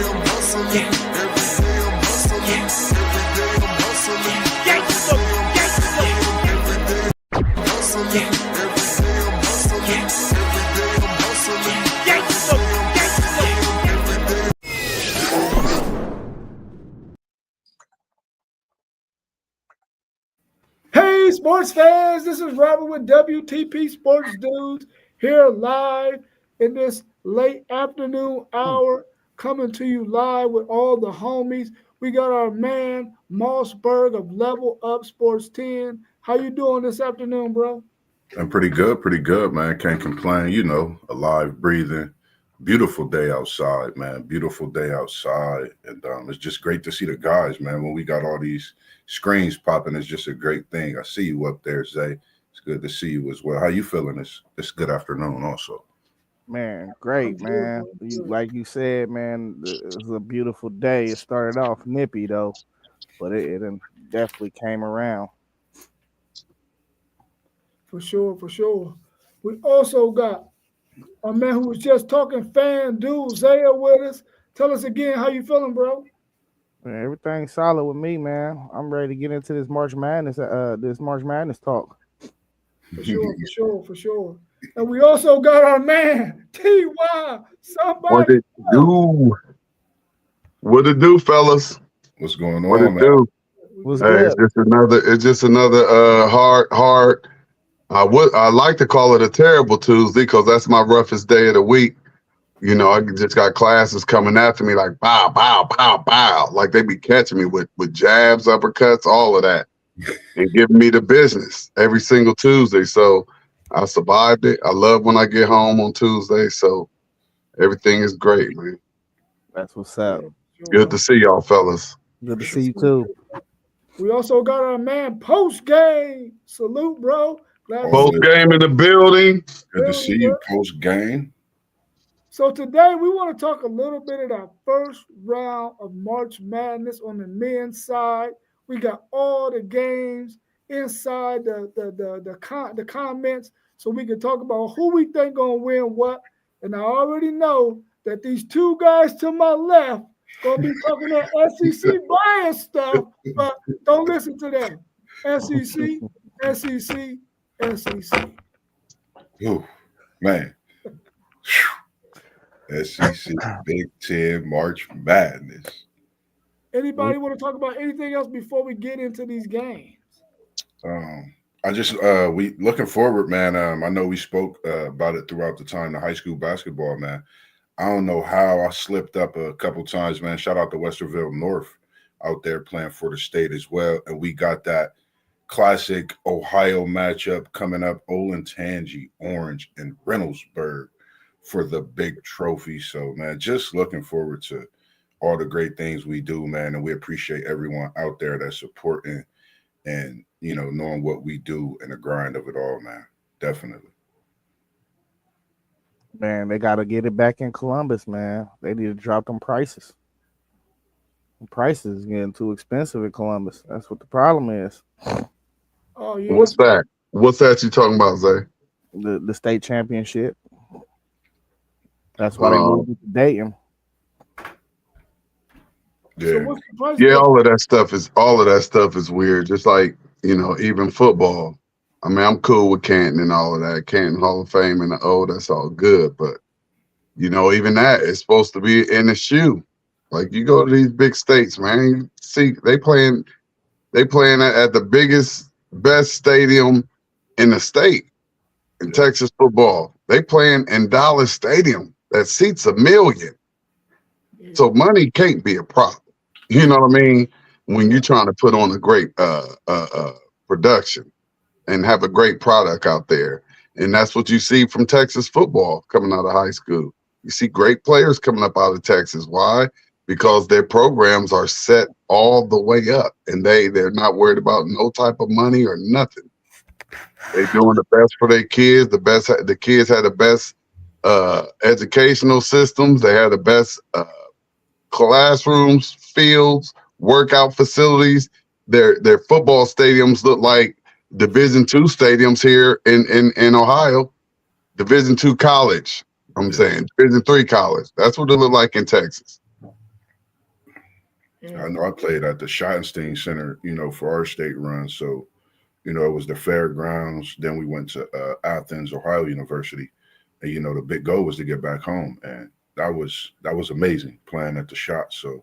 Hey, sports fans, this is Robert with WTP Sports Dudes here live in this late afternoon hour, coming to you live with all the homies. We got our man Mossberg of Level Up Sports 10. How you doing this afternoon, bro? I'm pretty good, man. Can't complain. You know, alive, breathing. Beautiful day outside, man. Beautiful day outside. And it's just great to see the guys, man. When we got all these screens popping, it's just a great thing. I see you up there, Zay. It's good to see you as well. How you feeling this good afternoon also? Man, great, man. Like you said, man, it was a beautiful day. It started off nippy, though, but it definitely came around. For sure. We also got a man who was just talking fan dude, Zaya, with us. Tell us again how you feeling, bro. Man, everything's solid with me, man. I'm ready to get into this March Madness talk. For sure. And we also got our man, T.Y. Somebody. What it do, fellas? What's going on, What it man? do? Hey, it's just another hard. I like to call it a terrible Tuesday because that's my roughest day of the week. You know, I just got classes coming after me like bow, bow, bow, bow. Like they be catching me with jabs, uppercuts, all of that, and giving me the business every single Tuesday. So I survived it. I love when I get home on Tuesday. So everything is great, man. That's what's up. Good to see y'all, fellas. Good to see you too. We also got our man Post Game. Salute, bro. Post game in the building. Good to see you, Post Game. So today we want to talk a little bit of our first round of March Madness on the men's side. We got all the games inside the comments, so we can talk about who we think gonna win what. And I already know that these two guys to my left gonna be talking that SEC bias stuff, but don't listen to them. SEC. Oh, man. SEC, Big Ten, March Madness. Anybody want to talk about anything else before we get into these games? We looking forward, man. I know we spoke about it throughout the time, the high school basketball, man. I don't know how I slipped up a couple times, man. Shout out to Westerville North out there playing for the state as well. And we got that classic Ohio matchup coming up, Olentangy, Orange, and Reynoldsburg for the big trophy. So, man, just looking forward to all the great things we do, man. And we appreciate everyone out there that's supporting and, you know, knowing what we do and the grind of it all, man. Definitely. Man, they got to get it back in Columbus, man. They need to drop them prices. The prices getting too expensive in Columbus. That's what the problem is. Oh, yeah. What's that? What's that you talking about, Zay? The state championship. That's why they moved to Dayton. Yeah. So all of that stuff is weird. Just like, you know, even football. I mean, I'm cool with Canton and all of that. Canton Hall of Fame and the O, that's all good. But, you know, even that is supposed to be in the shoe. Like you go to these big states, man, you see they playing at the biggest, best stadium in the state in Texas football. They playing in Dallas Stadium that seats 1 million. So money can't be a problem. You know what I mean? When you're trying to put on a great production and have a great product out there. And that's what you see from Texas football coming out of high school. You see great players coming up out of Texas. Why? Because their programs are set all the way up and they're not worried about no type of money or nothing. They're doing the best for their kids. The kids had the best educational systems. They had the best classrooms, fields, workout facilities. Their football stadiums look like Division II stadiums here in Ohio. Division II college. I'm saying Division III college. That's what it look like in Texas. Yeah. I know I played at the Schottenstein Center, for our state run. So, it was the fairgrounds. Then we went to Athens, Ohio University, and the big goal was to get back home, and that was amazing playing at the Shot. So,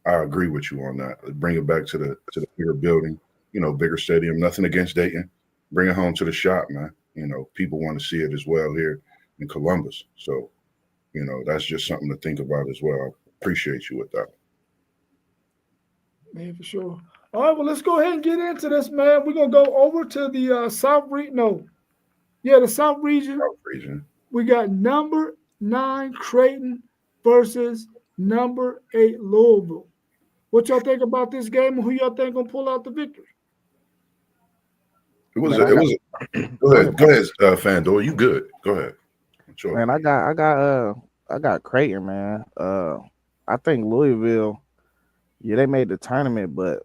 I agree with you on that. Bring it back to the bigger building, bigger stadium. Nothing against Dayton. Bring it home to the Shot, man. People want to see it as well here in Columbus. So, that's just something to think about as well. I appreciate you with that. Man, for sure. All right, well, let's go ahead and get into this, man. We're gonna go over to the South region. No, yeah, the South region. South region. We got number 9 Creighton versus number 8 Louisville. What y'all think about this game, and who y'all think gonna pull out the victory? It was. Man, It was. Go ahead, Fandor. You good? Go ahead. Sure. Man, I got Creighton, man. I think Louisville, yeah, they made the tournament, but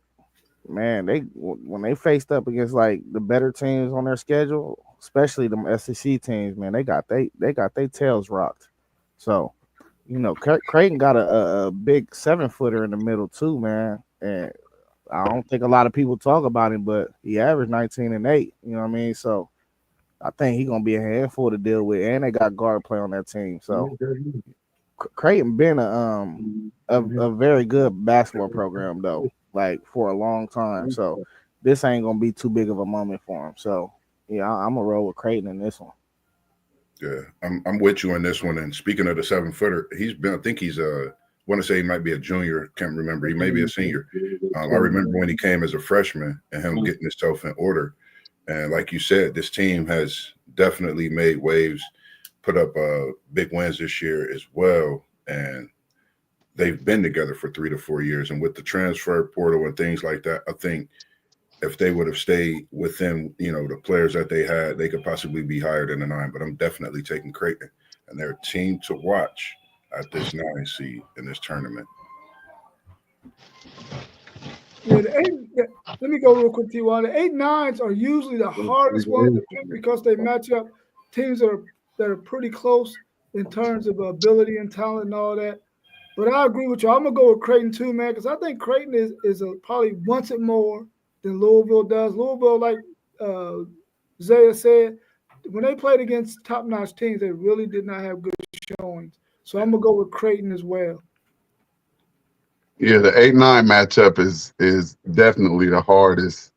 man, when they faced up against like the better teams on their schedule, especially them SEC teams, man, they got their tails rocked. So, Creighton got a big 7-footer in the middle too, man, and I don't think a lot of people talk about him, but he averaged 19 and 8. You know what I mean? So I think he's gonna be a handful to deal with, and they got guard play on that team. So Creighton been a very good basketball program though, like for a long time. So this ain't gonna be too big of a moment for him. So yeah, I'm gonna roll with Creighton in this one. Yeah, I'm with you on this one. And speaking of the 7-footer, he's been. I think he's want to say he might be a junior. Can't remember. He may be a senior. I remember when he came as a freshman and him getting himself in order. And like you said, this team has definitely made waves, put up big wins this year as well. And they've been together for 3 to 4 years. And with the transfer portal and things like that, I think if they would have stayed within, the players that they had, they could possibly be higher than a 9. But I'm definitely taking Creighton. And they're a team to watch at this 9 seed in this tournament. Yeah, let me go real quick, T1. The 8-9s are usually the hardest ones to pick because they match up teams that are pretty close in terms of ability and talent and all that. But I agree with you. I'm gonna go with Creighton too, man, because I think Creighton is probably wants it more than Louisville does. Louisville, like Zaya said, when they played against top-notch teams, they really did not have good showings. So I'm gonna go with Creighton as well. Yeah, the 8-9 matchup is definitely the hardest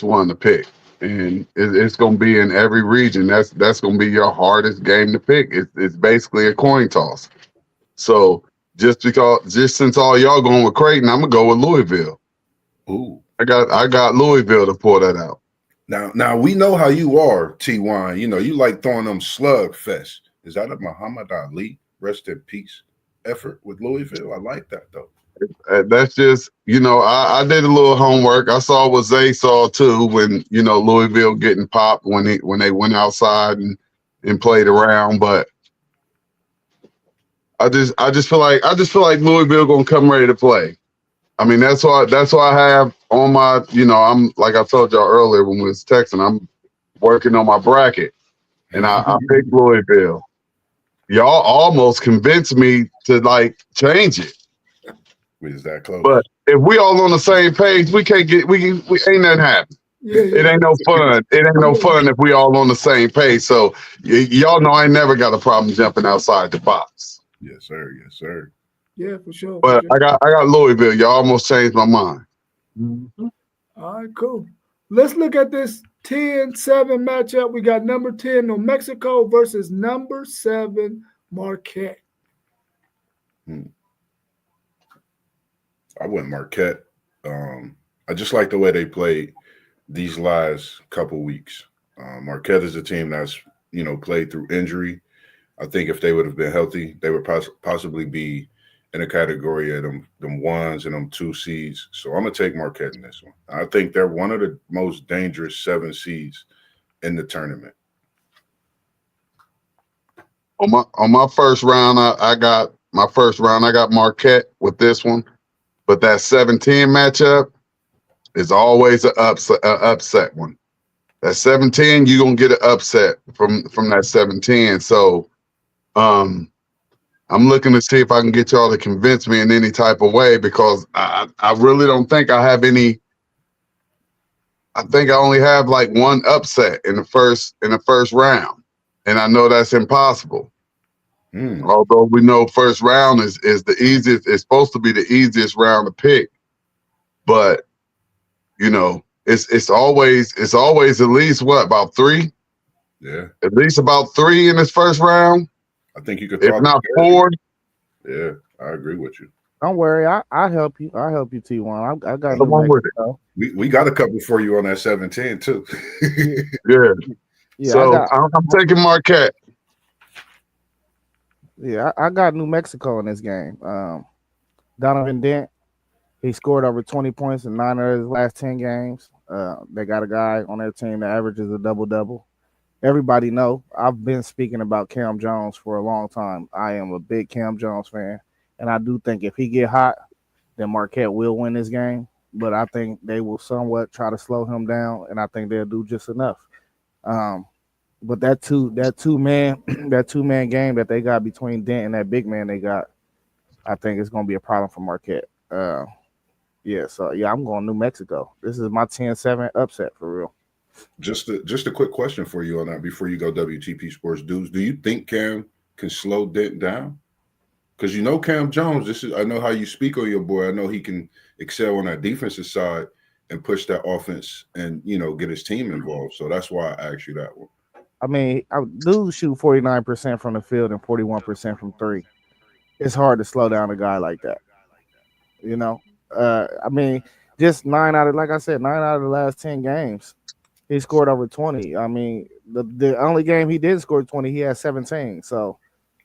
one to pick, and it's going to be in every region. That's going to be your hardest game to pick. It's basically a coin toss. So just since all y'all going with Creighton, I'm gonna go with Louisville. Ooh, I got Louisville to pull that out. Now we know how you are, T1. You like throwing them slug fest. Is that a Muhammad Ali rest in peace effort with Louisville? I like that though. That's just, I did a little homework. I saw what Zay saw too when, Louisville getting popped when they went outside and played around. But I just feel like Louisville gonna come ready to play. I mean, that's why I have on my, I'm like I told y'all earlier when we was texting, I'm working on my bracket, and I picked Louisville. Y'all almost convinced me to change it. We is that close. But if we all on the same page, we can't get we ain't nothing happen. Yeah. It ain't no fun. It ain't no fun if we all on the same page. So y'all know I ain't never got a problem jumping outside the box. Yes, sir. Yes, sir. Yeah, for sure. But I got Louisville. Y'all almost changed my mind. All right, cool. Let's look at this 10-7 matchup. We got number 10, New Mexico versus number 7, Marquette. I went Marquette. I just like the way they played these last couple weeks. Marquette is a team that's, played through injury. I think if they would have been healthy, they would possibly be in a category of them 1s and them 2 seeds. So I'm going to take Marquette in this one. I think they're one of the most dangerous 7 seeds in the tournament. On my first round, I got Marquette with this one. But that 7-10 matchup is always an upset one. That 7-10, you're gonna get an upset from that 7-10. So I'm looking to see if I can get y'all to convince me in any type of way because I really don't think I have any. I think I only have like one upset in the first round, and I know that's impossible. Although we know first round is the easiest. It's supposed to be the easiest round to pick, but you know it's always at least what about 3? Yeah, At least about 3 in this first round. I think you could If talk. not 4. Yeah, I agree with you. Don't worry, I help you. I help you, T1. I got Come New on with it. Mexico. We got a couple for you on that 7-10 too. Yeah, Yeah. yeah, So I'm taking Marquette. I got New Mexico in this game. Donovan Dent, he scored over 20 points in 9 of his last 10 games. They got a guy on their team that averages a double-double. Everybody know I've been speaking about Cam Jones for a long time. I am a big Cam Jones fan, and I do think if he get hot, then Marquette will win this game. But I think they will somewhat try to slow him down, and I think they'll do just enough. But that two man that 2-man game that they got between Dent and that big man they got, I think it's gonna be a problem for Marquette. I'm going New Mexico. This is my 10-7 upset for real. Just a quick question for you on that before you go WTP Sports Dudes. Do you think Cam can slow Dent down? Because you know Cam Jones, I know how you speak on your boy. I know he can excel on that defensive side and push that offense and get his team involved. So that's why I asked you that one. I mean, I do shoot 49% from the field and 41% from 3. It's hard to slow down a guy like that. I mean, just 9 out of the last 10 games, he scored over 20. I mean, the only game he did score 20, he had 17. So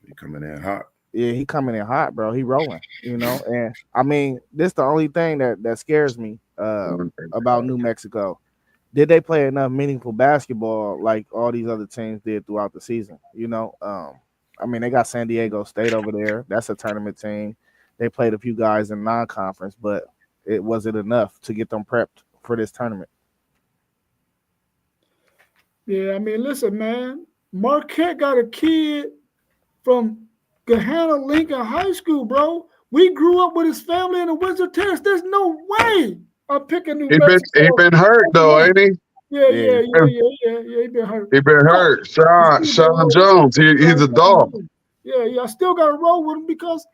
he coming in hot. Yeah, he coming in hot, bro. He rolling, And I mean, this the only thing that scares me about New Mexico. Did they play enough meaningful basketball like all these other teams did throughout the season? I mean, they got San Diego State over there. That's a tournament team. They played a few guys in non-conference, but it wasn't enough to get them prepped for this tournament. Yeah, I mean, listen, man. Marquette got a kid from Gahanna Lincoln High School, bro. We grew up with his family in the Windsor Terrace. There's no way I'm picking New Mexico. He been hurt though, ain't he? Yeah. He been hurt. He been hurt. Sean Jones. He's a dog. Yeah. I still got to roll with him because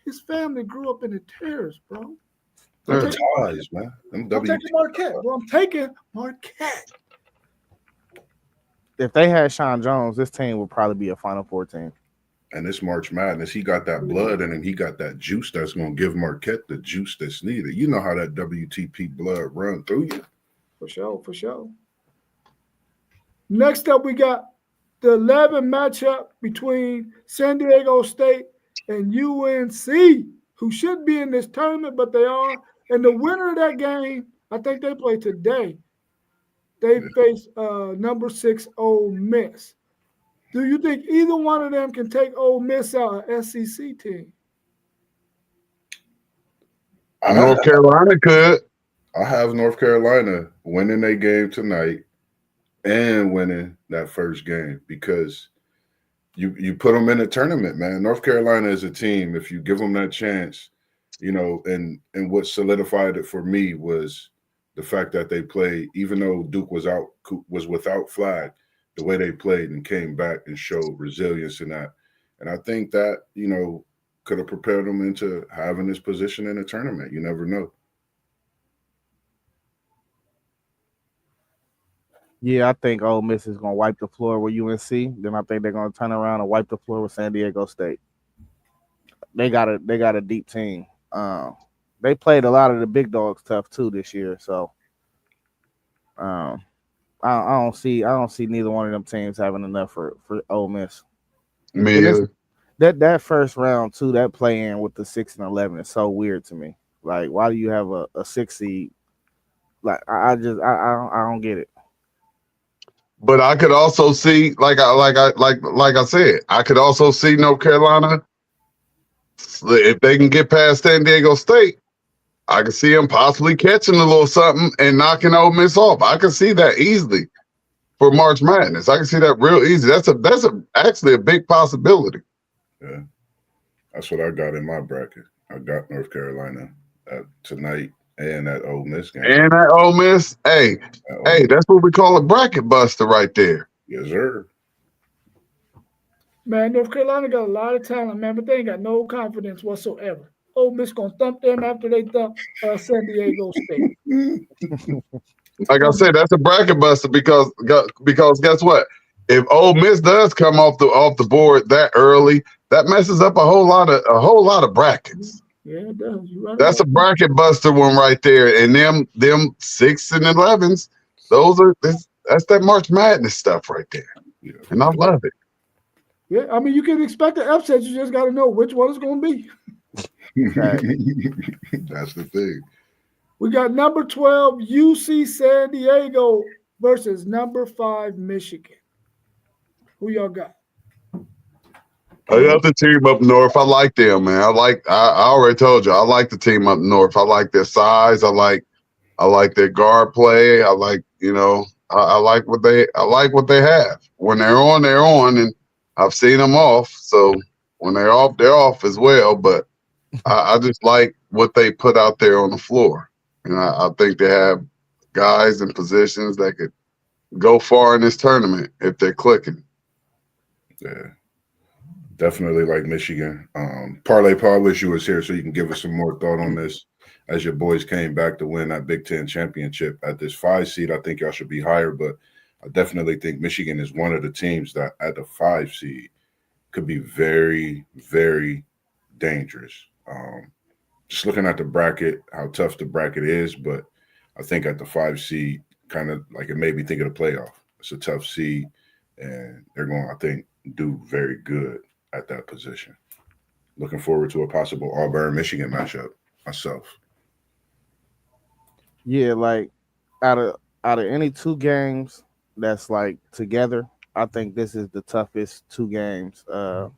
his family grew up in the Terrace, bro. Them ties, man. I'm taking Marquette. Bro, I'm taking Marquette. If they had Sean Jones, this team would probably be a Final Four team. And this March Madness, he got that blood in him. He got that juice that's going to give Marquette the juice that's needed. You know how that WTP blood run through you. For sure. Next up, we got the 11 matchup between San Diego State and UNC, who should be in this tournament, but they are. And the winner of that game, I think they play today. They face number 6 Ole Miss. Do you think either one of them can take Ole Miss out, an SEC team? North Carolina could. I have North Carolina winning their game tonight and winning that first game because you put them in a tournament, man. North Carolina is a team. If you give them that chance, and what solidified it for me was the fact that they played, even though Duke was without Flag, the way they played and came back and showed resilience in that. And I think that, could have prepared them into having this position in a tournament. You never know. Yeah, I think Ole Miss is going to wipe the floor with UNC. Then I think they're going to turn around and wipe the floor with San Diego State. They got a deep team. They played a lot of the big dogs tough too this year. So I don't see neither one of them teams having enough for Ole Miss. Me either. That first round too, that play in with the 6 and 11 is so weird to me. Like, why do you have a 6 seed? Like, I don't get it. But I could also see, like I said, I could also see North Carolina. If they can get past San Diego State, I can see them possibly catching a little something and knocking Ole Miss off. I can see that easily for March Madness. I can see that real easy. That's actually a big possibility. Yeah. That's what I got in my bracket. I got North Carolina tonight and that Ole Miss game. And that Ole Miss, That Ole hey, Miss. that's what we call a bracket buster right there. Yes, sir. Man, North Carolina got a lot of talent, man, but they ain't got no confidence whatsoever. Ole Miss gonna thump them after they thump San Diego State. It's Like I gonna be said, that's a bracket buster because guess what? If Ole Miss does come off the board that early, that messes up a whole lot of brackets. yeah, it does. You right That's a about that. bracket buster one right there. And them 6 and 11s, that's that March Madness stuff right there. Yeah, And I love it. Yeah, I mean you can expect an upset. You just got to know which one it's gonna be. Right. that's the thing. We got number 12 UC San Diego versus number 5 Michigan. Who y'all got? I got the team up north. I like them, man. I already told you, I like the team up north. I like their size. I like their guard play. I like what they have. When they're on, they're on, and I've seen them off. So when they're off, they're off as well. But I just like what they put out there on the floor, and I think they have guys in positions that could go far in this tournament if they're clicking. Yeah, definitely like Michigan. Parlay Paul wish you was here so you can give us some more thought on this. As your boys came back to win that Big Ten championship at this 5 seed, I think y'all should be higher, but I definitely think Michigan is one of the teams that at the 5 seed could be very, very dangerous. Just looking at the bracket, how tough the bracket is, but I think at the 5 seed, kind of like it made me think of the playoff. It's a tough seed, and they're going, I think, do very good at that position. Looking forward to a possible Auburn Michigan matchup myself. Yeah, like out of any two games that's like together, I think this is the toughest two games of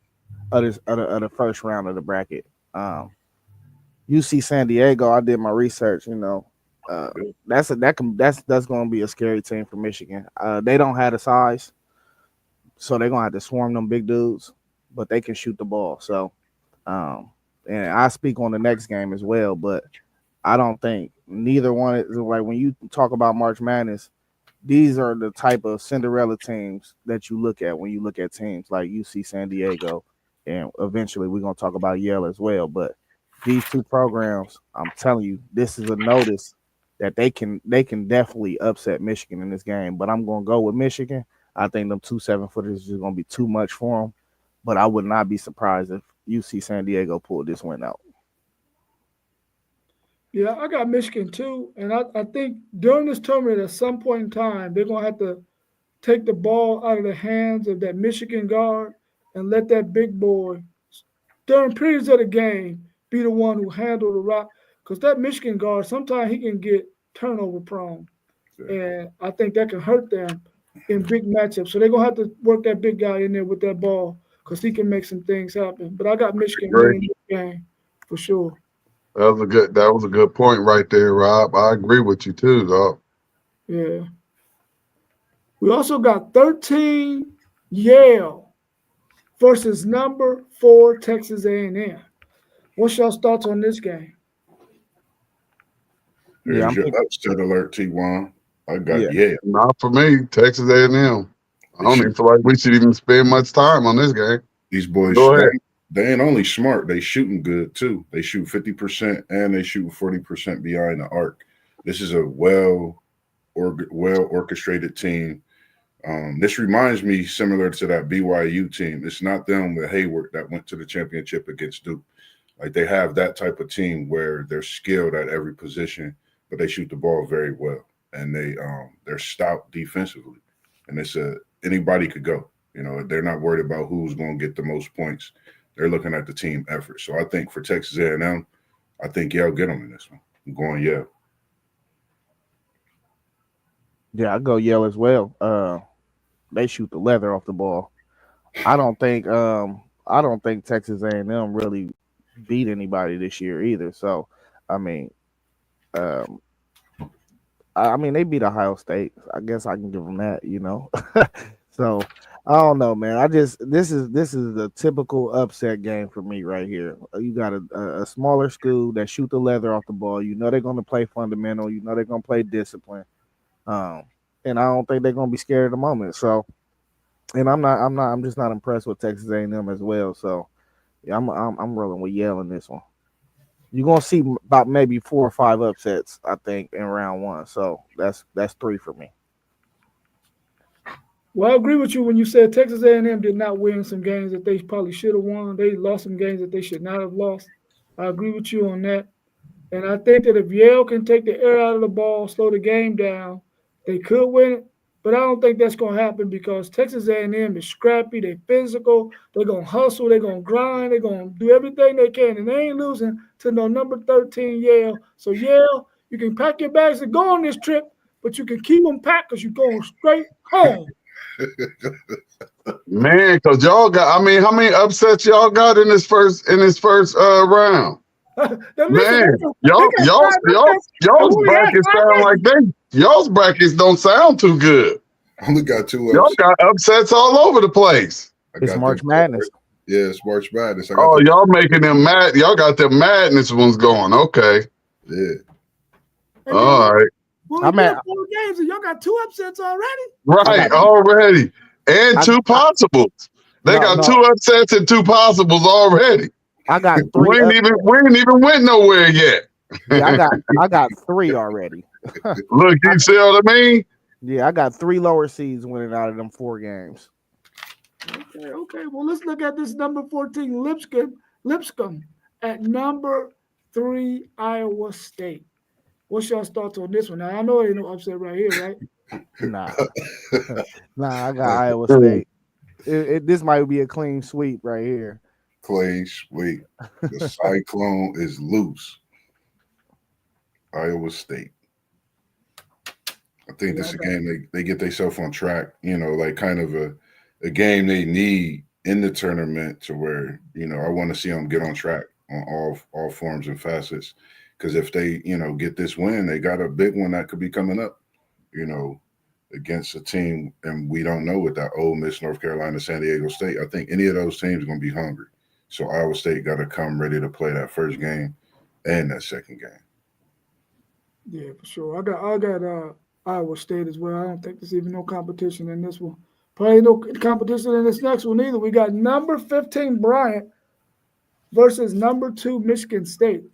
the first round of the bracket. UC San Diego, I did my research. That's going to be a scary team for Michigan. They don't have the size, so they're gonna have to swarm them big dudes, but they can shoot the ball. So, um, and I speak on the next game as well, but I don't think neither one is like when you talk about March Madness. These are the type of Cinderella teams that you look at when you look at teams like UC San Diego, and eventually we're gonna talk about Yale as well. But these two programs, I'm telling you, this is a notice that they can definitely upset Michigan in this game. But I'm gonna go with Michigan. I think them 2 7-footers is gonna be too much for them. But I would not be surprised if UC San Diego pulled this win out. Yeah, I got Michigan too. And I think during this tournament, at some point in time, they're going to have to take the ball out of the hands of that Michigan guard and let that big boy, during periods of the game, be the one who handle the rock. Because that Michigan guard, sometimes he can get turnover prone. Yeah. And I think that can hurt them in big matchups. So they're going to have to work that big guy in there with that ball because he can make some things happen. But I got Michigan Agree. winning this game for sure. That was a good point right there, Rob. I agree with you too, dog. Yeah. We also got 13 Yale versus number 4 Texas A&M. What's y'all's thoughts on this game? Yeah, There's I'm your thinking. upset alert, T1. I got Yeah, Yale. Not for me, Texas A&M. I They don't even shoot feel like we should even spend much time on this game. these boys. Go ahead. They ain't only smart. They shooting good too. They shoot 50% and they shoot 40% behind the arc. This is a well orchestrated team. This reminds me similar to that BYU team. It's not them with Hayward that went to the championship against Duke. Like they have that type of team where they're skilled at every position, but they shoot the ball very well, and they're stout defensively, and it's a anybody could go. They're not worried about who's going to get the most points. They're looking at the team effort. So I think for Texas A&M, I think Yale get them in this one. I'm going Yale. yeah, I go Yale as well. They shoot the leather off the ball. I don't think Texas A&M really beat anybody this year either. So, I mean, um, I mean they beat Ohio State. I guess I can give them that. So So I don't know, man. This is a typical upset game for me right here. You got a smaller school that shoot the leather off the ball. You know they're going to play fundamental. You know they're going to play discipline. Um, and I don't think they're going to be scared of the moment. So, and I'm just not impressed with Texas A&M as well. So, yeah, I'm rolling with Yale in this one. You're gonna see about maybe 4 or 5 upsets, I think, in round one. So that's 3 for me. Well, I agree with you when you said Texas A&M did not win some games that they probably should have won. They lost some games that they should not have lost. I agree with you on that. And I think that if Yale can take the air out of the ball, slow the game down, they could win it. But I don't think that's going to happen because Texas A&M is scrappy. They're physical. They're going to hustle. They're going to grind. They're going to do everything they can. And they ain't losing to no number 13 Yale. So, Yale, you can pack your bags and go on this trip, but you can keep them packed because you're going straight home. Man, because y'all got, I mean, how many upsets y'all got in this first round? Now, listen, Man, they got 5 upsets, and y'all's we only had brackets 5 sound like games. y'all's brackets don't sound too good. I only got 2 Y'all upsets. got upsets all over the place. It's March Madness. Yeah, it's March Madness. Oh, y'all making them mad. Y'all got them madness ones going. Okay. Yeah. All right. Well, we got 4 games, and y'all got 2 upsets already. Right, already. And 2 possibles. They got 2 upsets and 2 possibles already. I got 3. We ain't even went nowhere yet. Yeah, I got 3 already. Look, you see what I mean? Yeah, I got 3 lower seeds winning out of them 4 games. Okay. Well, let's look at this number 14 Lipscomb at number 3 Iowa State. What's y'all's thoughts on this one? Now I know ain't no upset right here, right? Nah, I got Iowa State. This might be a clean sweep right here. Clean sweep. The cyclone is loose. Iowa State. I think this is a game they get themselves on track, like kind of a game they need in the tournament to where, I want to see them get on track on all forms and facets. Because if they, get this win, they got a big one that could be coming up, against a team, and we don't know with that Ole Miss, North Carolina, San Diego State. I think any of those teams are going to be hungry. So Iowa State got to come ready to play that first game and that second game. Yeah, for sure. I got Iowa State as well. I don't think there's even no competition in this one. Probably no competition in this next one either. We got number 15 Bryant versus number 2 Michigan State.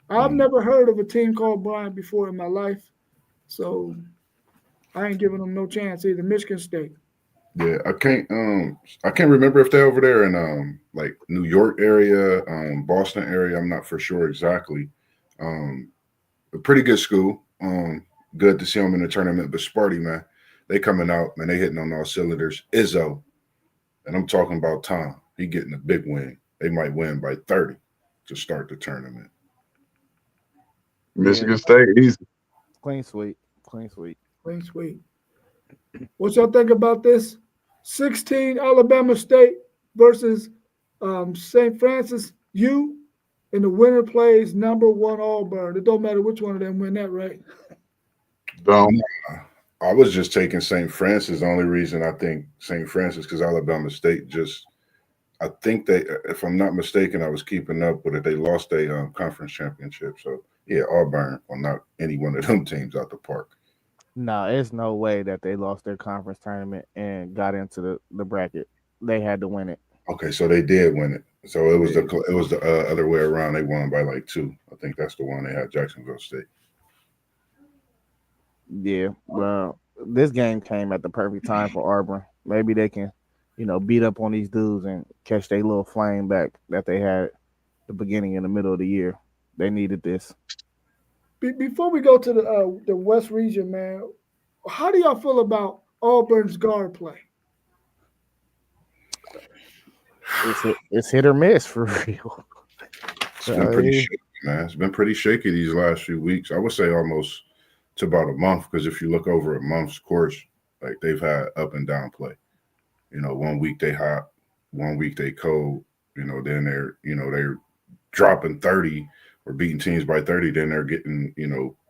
I've never heard of a team called Bryant before in my life, so I ain't giving them no chance either. Michigan State. Yeah, I can't remember if they're over there in like New York area, Boston area. I'm not for sure exactly. A pretty good school. Good to see them in the tournament. But Sparty, man, they coming out, man, they hitting on all cylinders. Izzo, and I'm talking about Tom. He getting a big win. They might win by 30 to start the tournament. Michigan State, easy. Clean sweep. What y'all think about this? 16 Alabama State versus St. Francis U, and the winner plays number 1 Auburn. It don't matter which one of them win that, right? I was just taking St. Francis. The only reason I think St. Francis because Alabama State I think they, if I'm not mistaken, I was keeping up with it. They lost a conference championship. So, yeah, Auburn will knock any one of them teams out the park. No, there's no way that they lost their conference tournament and got into the bracket. They had to win it. Okay, so they did win it. So it was the other way around. They won by like 2. I think that's the one they had Jacksonville State. Yeah, well, this game came at the perfect time for Auburn. Maybe they can, beat up on these dudes and catch their little flame back that they had at the beginning and the middle of the year. They needed this. Before we go to the West region, man, how do y'all feel about Auburn's guard play? It's hit or miss for real. It's been pretty shaky, man. It's been pretty shaky these last few weeks. I would say almost to about a month, because if you look over a month's course, like they've had up and down play. 1 week they hot, 1 week they cold. Then they're dropping 30 or beating teams by 30. Then they're getting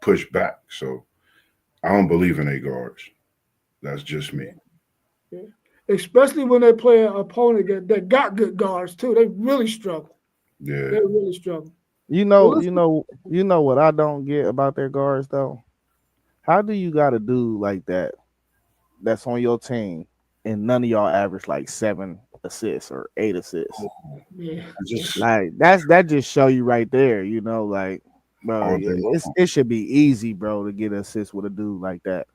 pushed back. So I don't believe in 8 guards. That's just me. Yeah. especially when they play an opponent that got good guards too. They really struggle. Yeah. They really struggle. You Well, know, let's you know, you know what I don't get about their guards though. How do you got a dude like that that's on your team and none of y'all average like 7 assists or 8 assists? yeah, I just Like that just show you right there, you know, like bro, all day it's long. it should be easy, bro, to get an assist with a dude like that.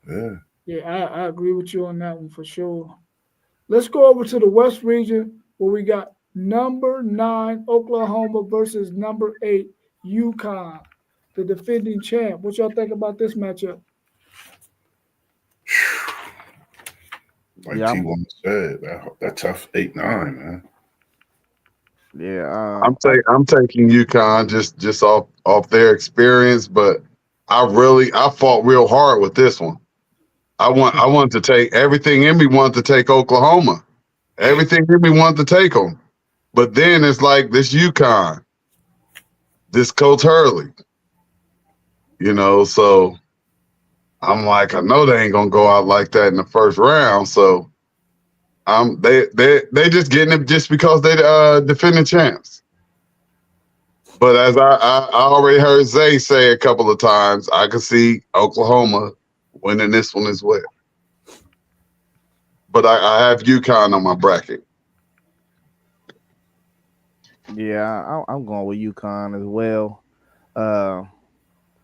Yeah. yeah. I agree with you on that one for sure. Let's go over to the West region where we got number 9 Oklahoma versus number 8 UConn, the defending champ. What y'all think about this matchup? Like Yeah, T1 said, that tough 8-9, man. yeah. I'm taking UConn just off their experience, but I fought real hard with this one. I wanted to take everything in me wanted to take Oklahoma. Everything in me wanted to take them. But then it's like this UConn, this Coach Hurley, so I'm like, I know they ain't gonna go out like that in the first round. So they just getting it just because they defending champs. But as I already heard Zay say a couple of times, I could see Oklahoma winning this one as well. But I have UConn on my bracket. Yeah, I'm going with UConn as well. Uh,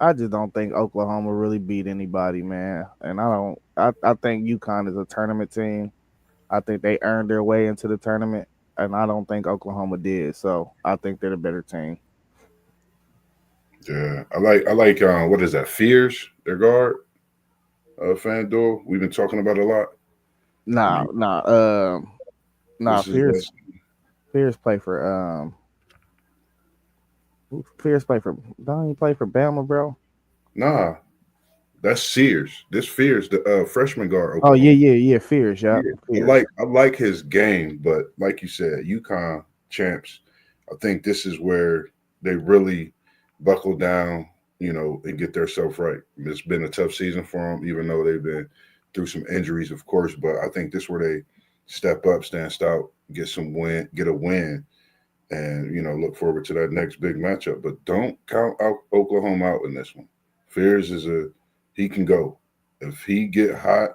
I just don't think Oklahoma really beat anybody, man. And I don't. I think UConn is a tournament team. I think they earned their way into the tournament, and I don't think Oklahoma did. So I think they're the better team. Yeah. I like what is that? Fears, their guard, FanDuel. We've been talking about it a lot. I Nah, mean, nah, nah. what's his Fierce, last Fierce play for Fierce play for. Don't he play for Bama, bro? Nah, that's Sears. This Fears, the freshman guard, Oh yeah, Oklahoma. yeah, yeah. Fierce, yeah, Yeah, Fierce. I like his game, but like you said, UConn champs. I think this is where they really buckle down, and get themselves right. It's been a tough season for them, even though they've been through some injuries, of course. But I think this is where they step up, stand stout, get a win, and look forward to that next big matchup. But don't count out Oklahoma out in this one. Fears he can go if he get hot.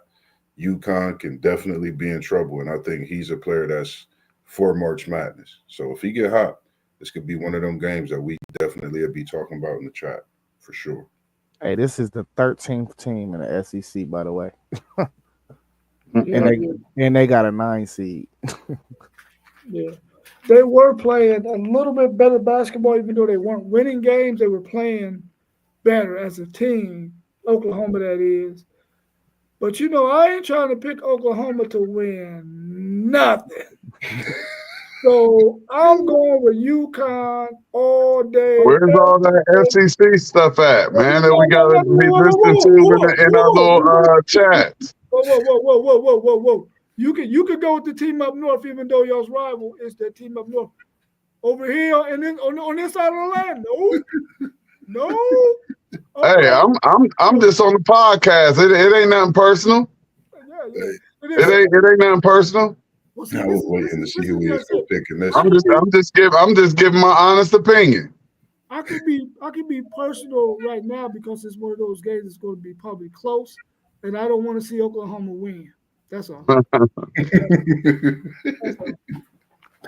UConn can definitely be in trouble, and I think he's a player that's for March Madness. So if he get hot, this could be one of them games that we definitely will be talking about in the chat for sure. Hey, this is the 13th team in the SEC, by the way, and Yeah, they yeah, and they got a 9 seed. yeah. They were playing a little bit better basketball, even though they weren't winning games. They were playing better as a team. Oklahoma, that is. But I ain't trying to pick Oklahoma to win nothing. So I'm going with UConn all day. Where's all that SEC stuff at, Whoa, man? That we whoa, whoa, gotta whoa, be whoa, listening whoa, to whoa, in our whoa, little whoa, chats. whoa, whoa, whoa, whoa, whoa, whoa, whoa, whoa. You could go with the team up north, even though y'all's rival is the team up north. Over here and then on this side of the land. No, no. Hey, Okay. I'm just on the podcast. It ain't nothing personal. Yeah, yeah. Hey, It is. It ain't nothing personal. Well, see, I this was is this waiting to is see this who is he what I was going said. to pick in I this one. could be I'm just giving my honest opinion. I could be personal right now because it's one of those games that's going to be probably close, and I don't want to see Oklahoma win. That's all. That's all.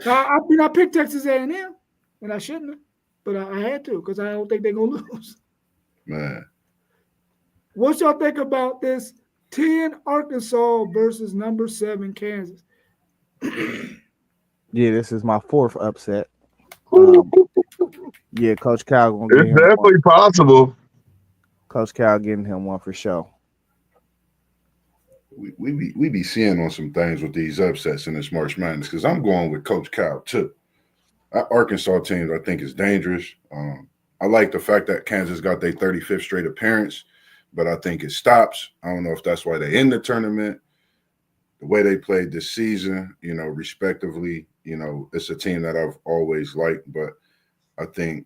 I picked Texas A&M, and I shouldn't have, but I had to because I don't think they're gonna lose. Man, What y'all think about this 10 Arkansas versus number 7 Kansas? Yeah, this is my fourth upset. Ooh, Um, yeah, Coach Cal gonna get it's him one. definitely possible. Coach Cal getting him one for sure. we be seeing on some things with these upsets in this March Madness because I'm going with Coach Cal too. That Arkansas team, I think, is dangerous. I like the fact that Kansas got their 35th straight appearance, but I think it stops. I don't know if that's why they in the tournament. The way they played this season, respectively, it's a team that I've always liked, but I think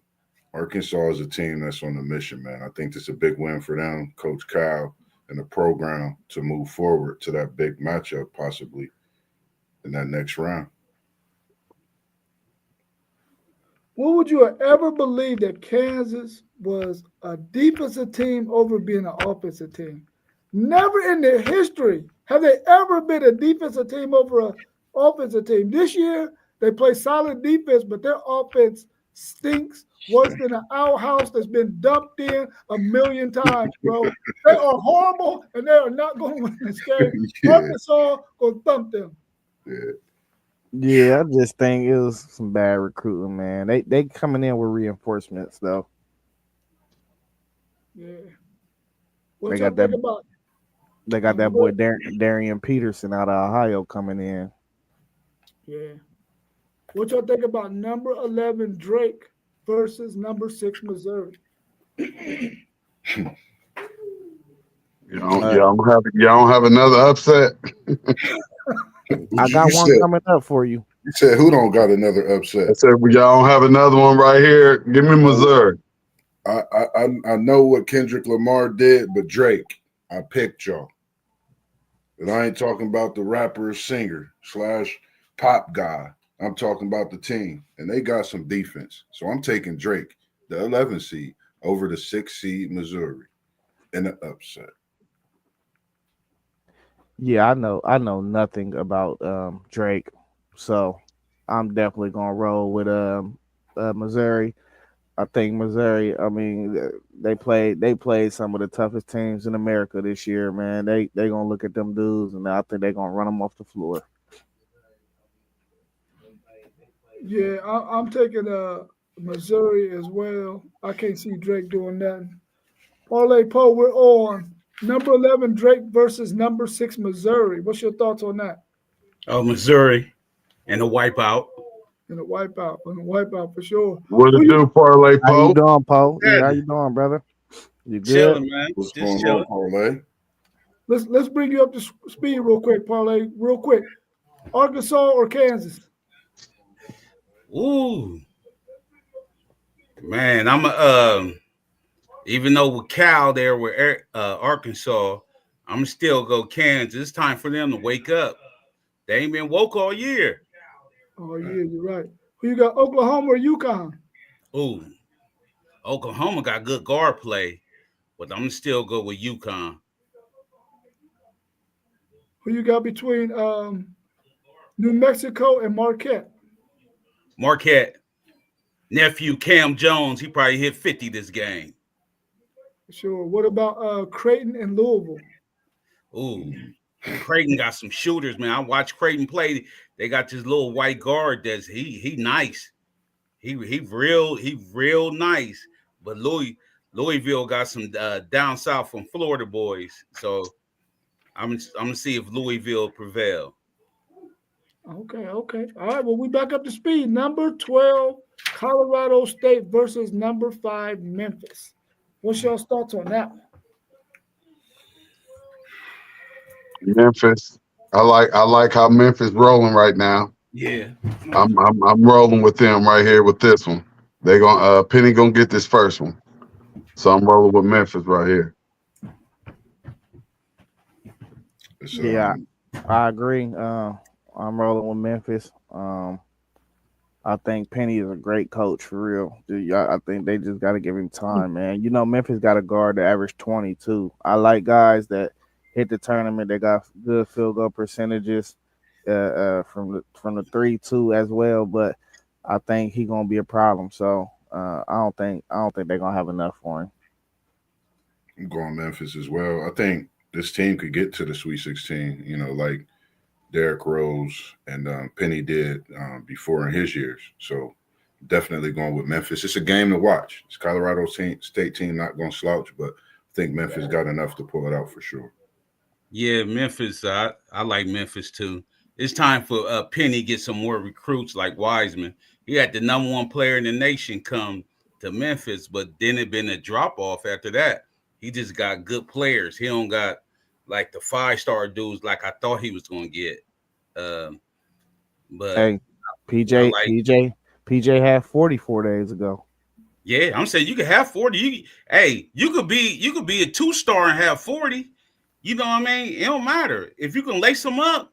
Arkansas is a team that's on a mission, man. I think it's a big win for them, Coach Kyle, and the program to move forward to that big matchup, possibly. in that next round. When would you have ever believed that Kansas was a defensive team over being an offensive team? Never in their history have they ever been a defensive team over an offensive team. This year, they play solid defense, but their offense stinks worse than an outhouse that's been dumped in a million times, bro. They are horrible, and they are not going to win this game. Yeah, Arkansas going to thump them. yeah. Yeah, I just think it was some bad recruiting, man. They coming in with reinforcements though. Yeah. They What y'all got that think about? they got that boy Darian Peterson out of Ohio coming in. Yeah. What y'all think about number 11 Drake versus number 6 Missouri? Uh, y'all don't have another upset. I got one coming up for you. You said who don't got another I upset? said, well, y'all don't have another one right here. Give me Missouri. I know what Kendrick Lamar did, but Drake, I picked y'all. And I ain't talking about the rapper, singer / pop guy. I'm talking about the team, and they got some defense. So I'm taking Drake, the 11th seed, over the 6th seed Missouri in an upset. Yeah, I know nothing about Drake, so I'm definitely gonna roll with Missouri. I think Missouri. I mean, they played some of the toughest teams in America this year, man. They gonna look at them dudes, and I think they gonna run them off the floor. Yeah, I'm taking Missouri as well. I can't see Drake doing nothing. Parlay Poe, we're on number 11 Drake versus number 6 Missouri. What's your thoughts on that? Oh, Missouri and a wipeout. In a wipeout for sure. What Who it you, do, Parlay How you Pope? doing, Poe? Yeah, how Yeah, you doing, brother? You good? chilling, man. What's Just going on, chilling. Parlay? let's bring you up to speed real quick, Parlay, real quick. Arkansas or Kansas? Ooh, man. I'm a even though with Cal there with Arkansas, I'm still go Kansas. It's time for them to wake up. They ain't been woke all year. Oh yeah, you're right. Who you got, Oklahoma or UConn? Ooh, Oklahoma got good guard play, but I'm still go with UConn. Who you got between New Mexico and Marquette? Marquette nephew Cam Jones, he probably hit 50 this game. Sure. What about Creighton and Louisville? Ooh, Creighton got some shooters, man. I watched Creighton play. They got this little white guard that's he nice. He real nice. But Louisville got some down south from Florida boys. So I'm gonna see if Louisville prevail. Okay. All right. Well, we back up to speed. Number 12, Colorado State versus number 5, Memphis. What's your thoughts on that one? Memphis. I like how Memphis rolling right now. Yeah. I'm rolling with them right here with this one. They gonna Penny gonna get this first one. So I'm rolling with Memphis right here. It's, Yeah, I agree. I'm rolling with Memphis. I think Penny is a great coach for real. Dude, I think they just got to give him time, man. You know, Memphis got a guard that average 22. I like guys that hit the tournament. They got good field goal percentages from the 3-2 as well. But I think he gonna be a problem. So I don't think they're gonna have enough for him. I'm going Memphis as well. I think this team could get to the Sweet 16, like Derrick Rose and Penny did before in his years. So definitely going with Memphis. It's a game to watch. It's Colorado State team not going to slouch, but I think Memphis got enough to pull it out for sure. Yeah, Memphis. I like Memphis too. It's time for Penny get some more recruits like Wiseman. He had the number one player in the nation come to Memphis, but then it been a drop off after that. He just got good players. He don't got like the 5-star dudes like I thought he was going to get. Um, but Hey, I PJ, like, PJ, PJ had 44 days ago. yeah, I'm saying you could have 40. You could be a 2-star and have 40. You know what I mean? It don't matter if you can lace them up.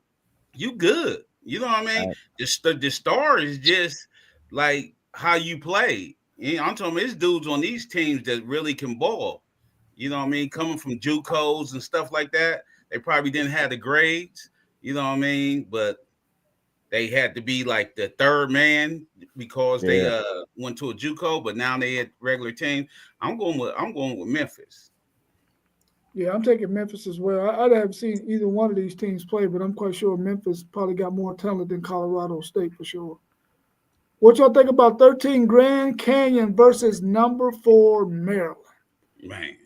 You good. You know what I mean? The star is just like how you play. I'm talking about it's dudes on these teams that really can ball. You know what I mean? Coming from JUCOs and stuff like that, they probably didn't have the grades. You know what I mean? But they had to be like the third man because they Yeah. went to a JUCO, but now they had regular team. I'm going with Memphis. Yeah, I'm taking Memphis as well. I haven't seen either one of these teams play, but I'm quite sure Memphis probably got more talent than Colorado State for sure. What y'all think about 13 Grand Canyon versus number 4 Maryland? Man.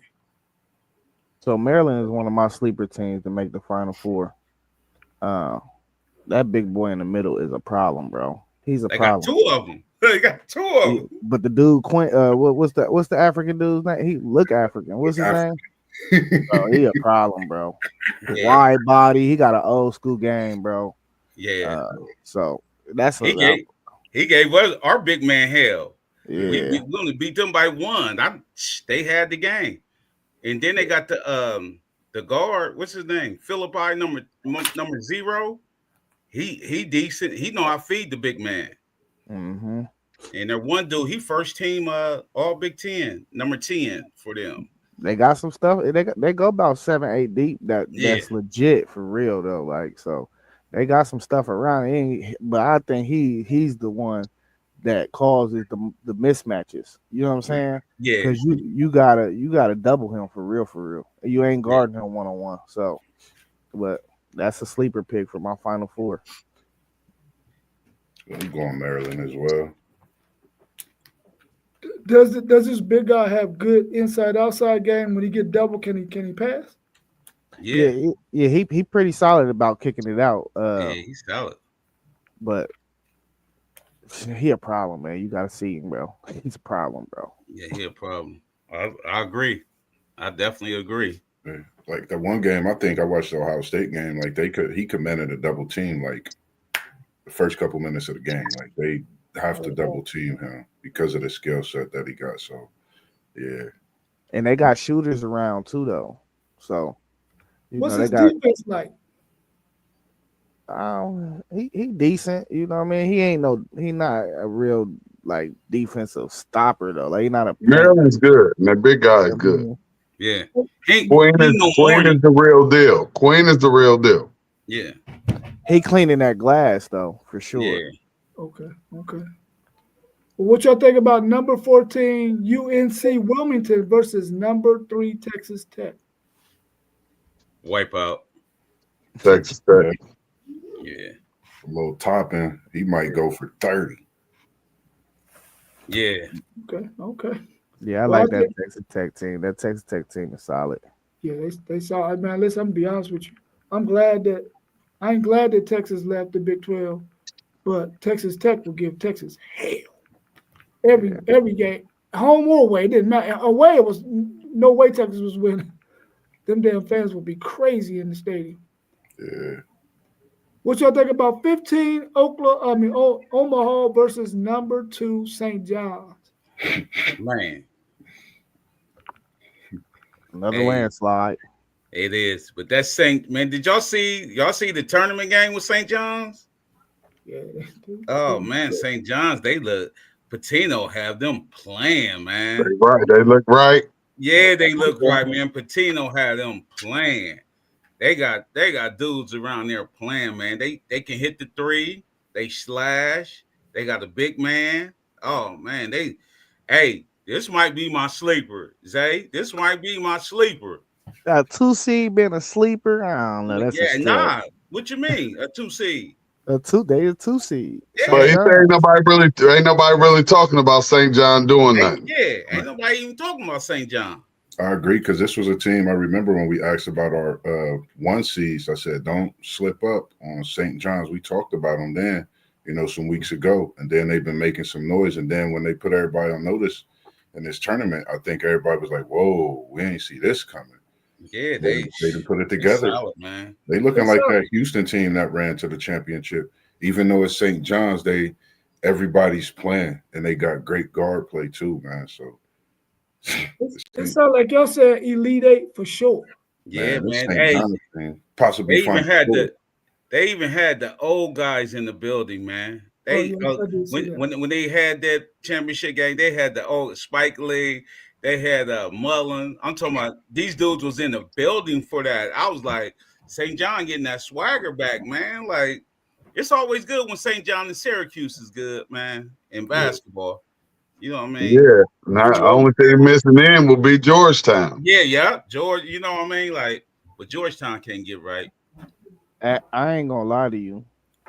So Maryland is one of my sleeper teams to make the Final Four. That big boy in the middle is a problem, bro. He's a They got problem. two of them. They got two of them. But the dude Quint, what's the African dude's name? He look African. What's his name? Bro, he a problem, bro. Yeah. Wide body. He got an old school game, bro. Yeah. So that's he gave us our big man hell. yeah. We only beat them by one. They had the game. And then they got the guard, what's his name? Philippi number 0. He decent. He know how to feed the big man. Mm-hmm. And there one dude, he first team all Big Ten, number 10 for them. They got some stuff. They go about 7-8 deep. That's legit for real though. Like so, they got some stuff around. But I think he's the one that causes the mismatches. You know what I'm saying? Yeah. Because you gotta double him for real. You ain't guarding him 1-on-1. So, but that's a sleeper pick for my Final Four. I'm going Maryland as well. Does this big guy have good inside outside game? When he get double, can he pass? Yeah. He pretty solid about kicking it out. Yeah, he's solid. But he a problem, man. You gotta see him, bro. He's a problem, bro. Yeah, he a problem. I agree. I definitely agree. Yeah. Like the one game, I think I watched the Ohio State game. Like he commanded a double team like the first couple minutes of the game. Like they have to double team him because of the skill set that he got. So yeah. And they got shooters around too, though. So what's his defense like? He decent. You know what I mean? He not a real like defensive stopper though. Like he not a Maryland's good. And that big guy is good. Yeah. Queen is the real deal. Queen is the real deal. Yeah. He cleaning that glass though, for sure. Yeah. Okay. Well, what y'all think about number 14 UNC Wilmington versus number 3 Texas Tech? Wipe out. Texas Tech. Yeah. A little topping. He might go for 30. Yeah. Okay. Yeah, I like that Texas Tech team. That Texas Tech team is solid. Yeah, they saw. Man, listen, I'm gonna be honest with you. I ain't glad that Texas left the Big 12, but Texas Tech will give Texas hell every game, home or away. It didn't matter. Away, it was no way Texas was winning. Them damn fans would be crazy in the stadium. Yeah. What y'all think about 15 Omaha versus number 2 St. John's? Man. Another landslide. It is. But that's St. Man, did y'all see the tournament game with St. John's? Yeah. Oh man, St. John's, Patino have them playing, man. They look right. Yeah, they look right, man. Patino had them playing. They got dudes around there playing, man. They can hit the three, they slash, they got a big man. Oh man, this might be my sleeper, Zay. This might be my sleeper. A 2 seed being a sleeper? I don't know. That's What you mean? A 2 seed? They a 2 seed. Yeah. But ain't nobody really talking about St. John doing that. Yeah, ain't nobody even talking about St. John. I agree, because this was a team I remember when we asked about our 1 seeds. I said, don't slip up on St. John's. We talked about them then, some weeks ago, and then they've been making some noise. And then when they put everybody on notice in this tournament, I think everybody was like, whoa, we ain't see this coming. Yeah, they didn't put it together. Solid, man. They looking like that Houston team that ran to the championship. Even though it's St. John's, everybody's playing, and they got great guard play too, man. So it sounds like y'all said Elite 8 for sure. Yeah, man. Possibly they even had they even had the old guys in the building, man. Oh They yeah, I did see that. when they had that championship game, they had the old Spike Lee, they had Mullen. I'm talking about these dudes was in the building for that. I was like, St. John getting that swagger back, man. Like it's always good when St. John and Syracuse is good, man, in basketball. You know what I mean? Yeah. Now, the only thing missing in will be Georgetown. Yeah, George. You know what I mean? Like, but Georgetown can't get right. I ain't gonna lie to you.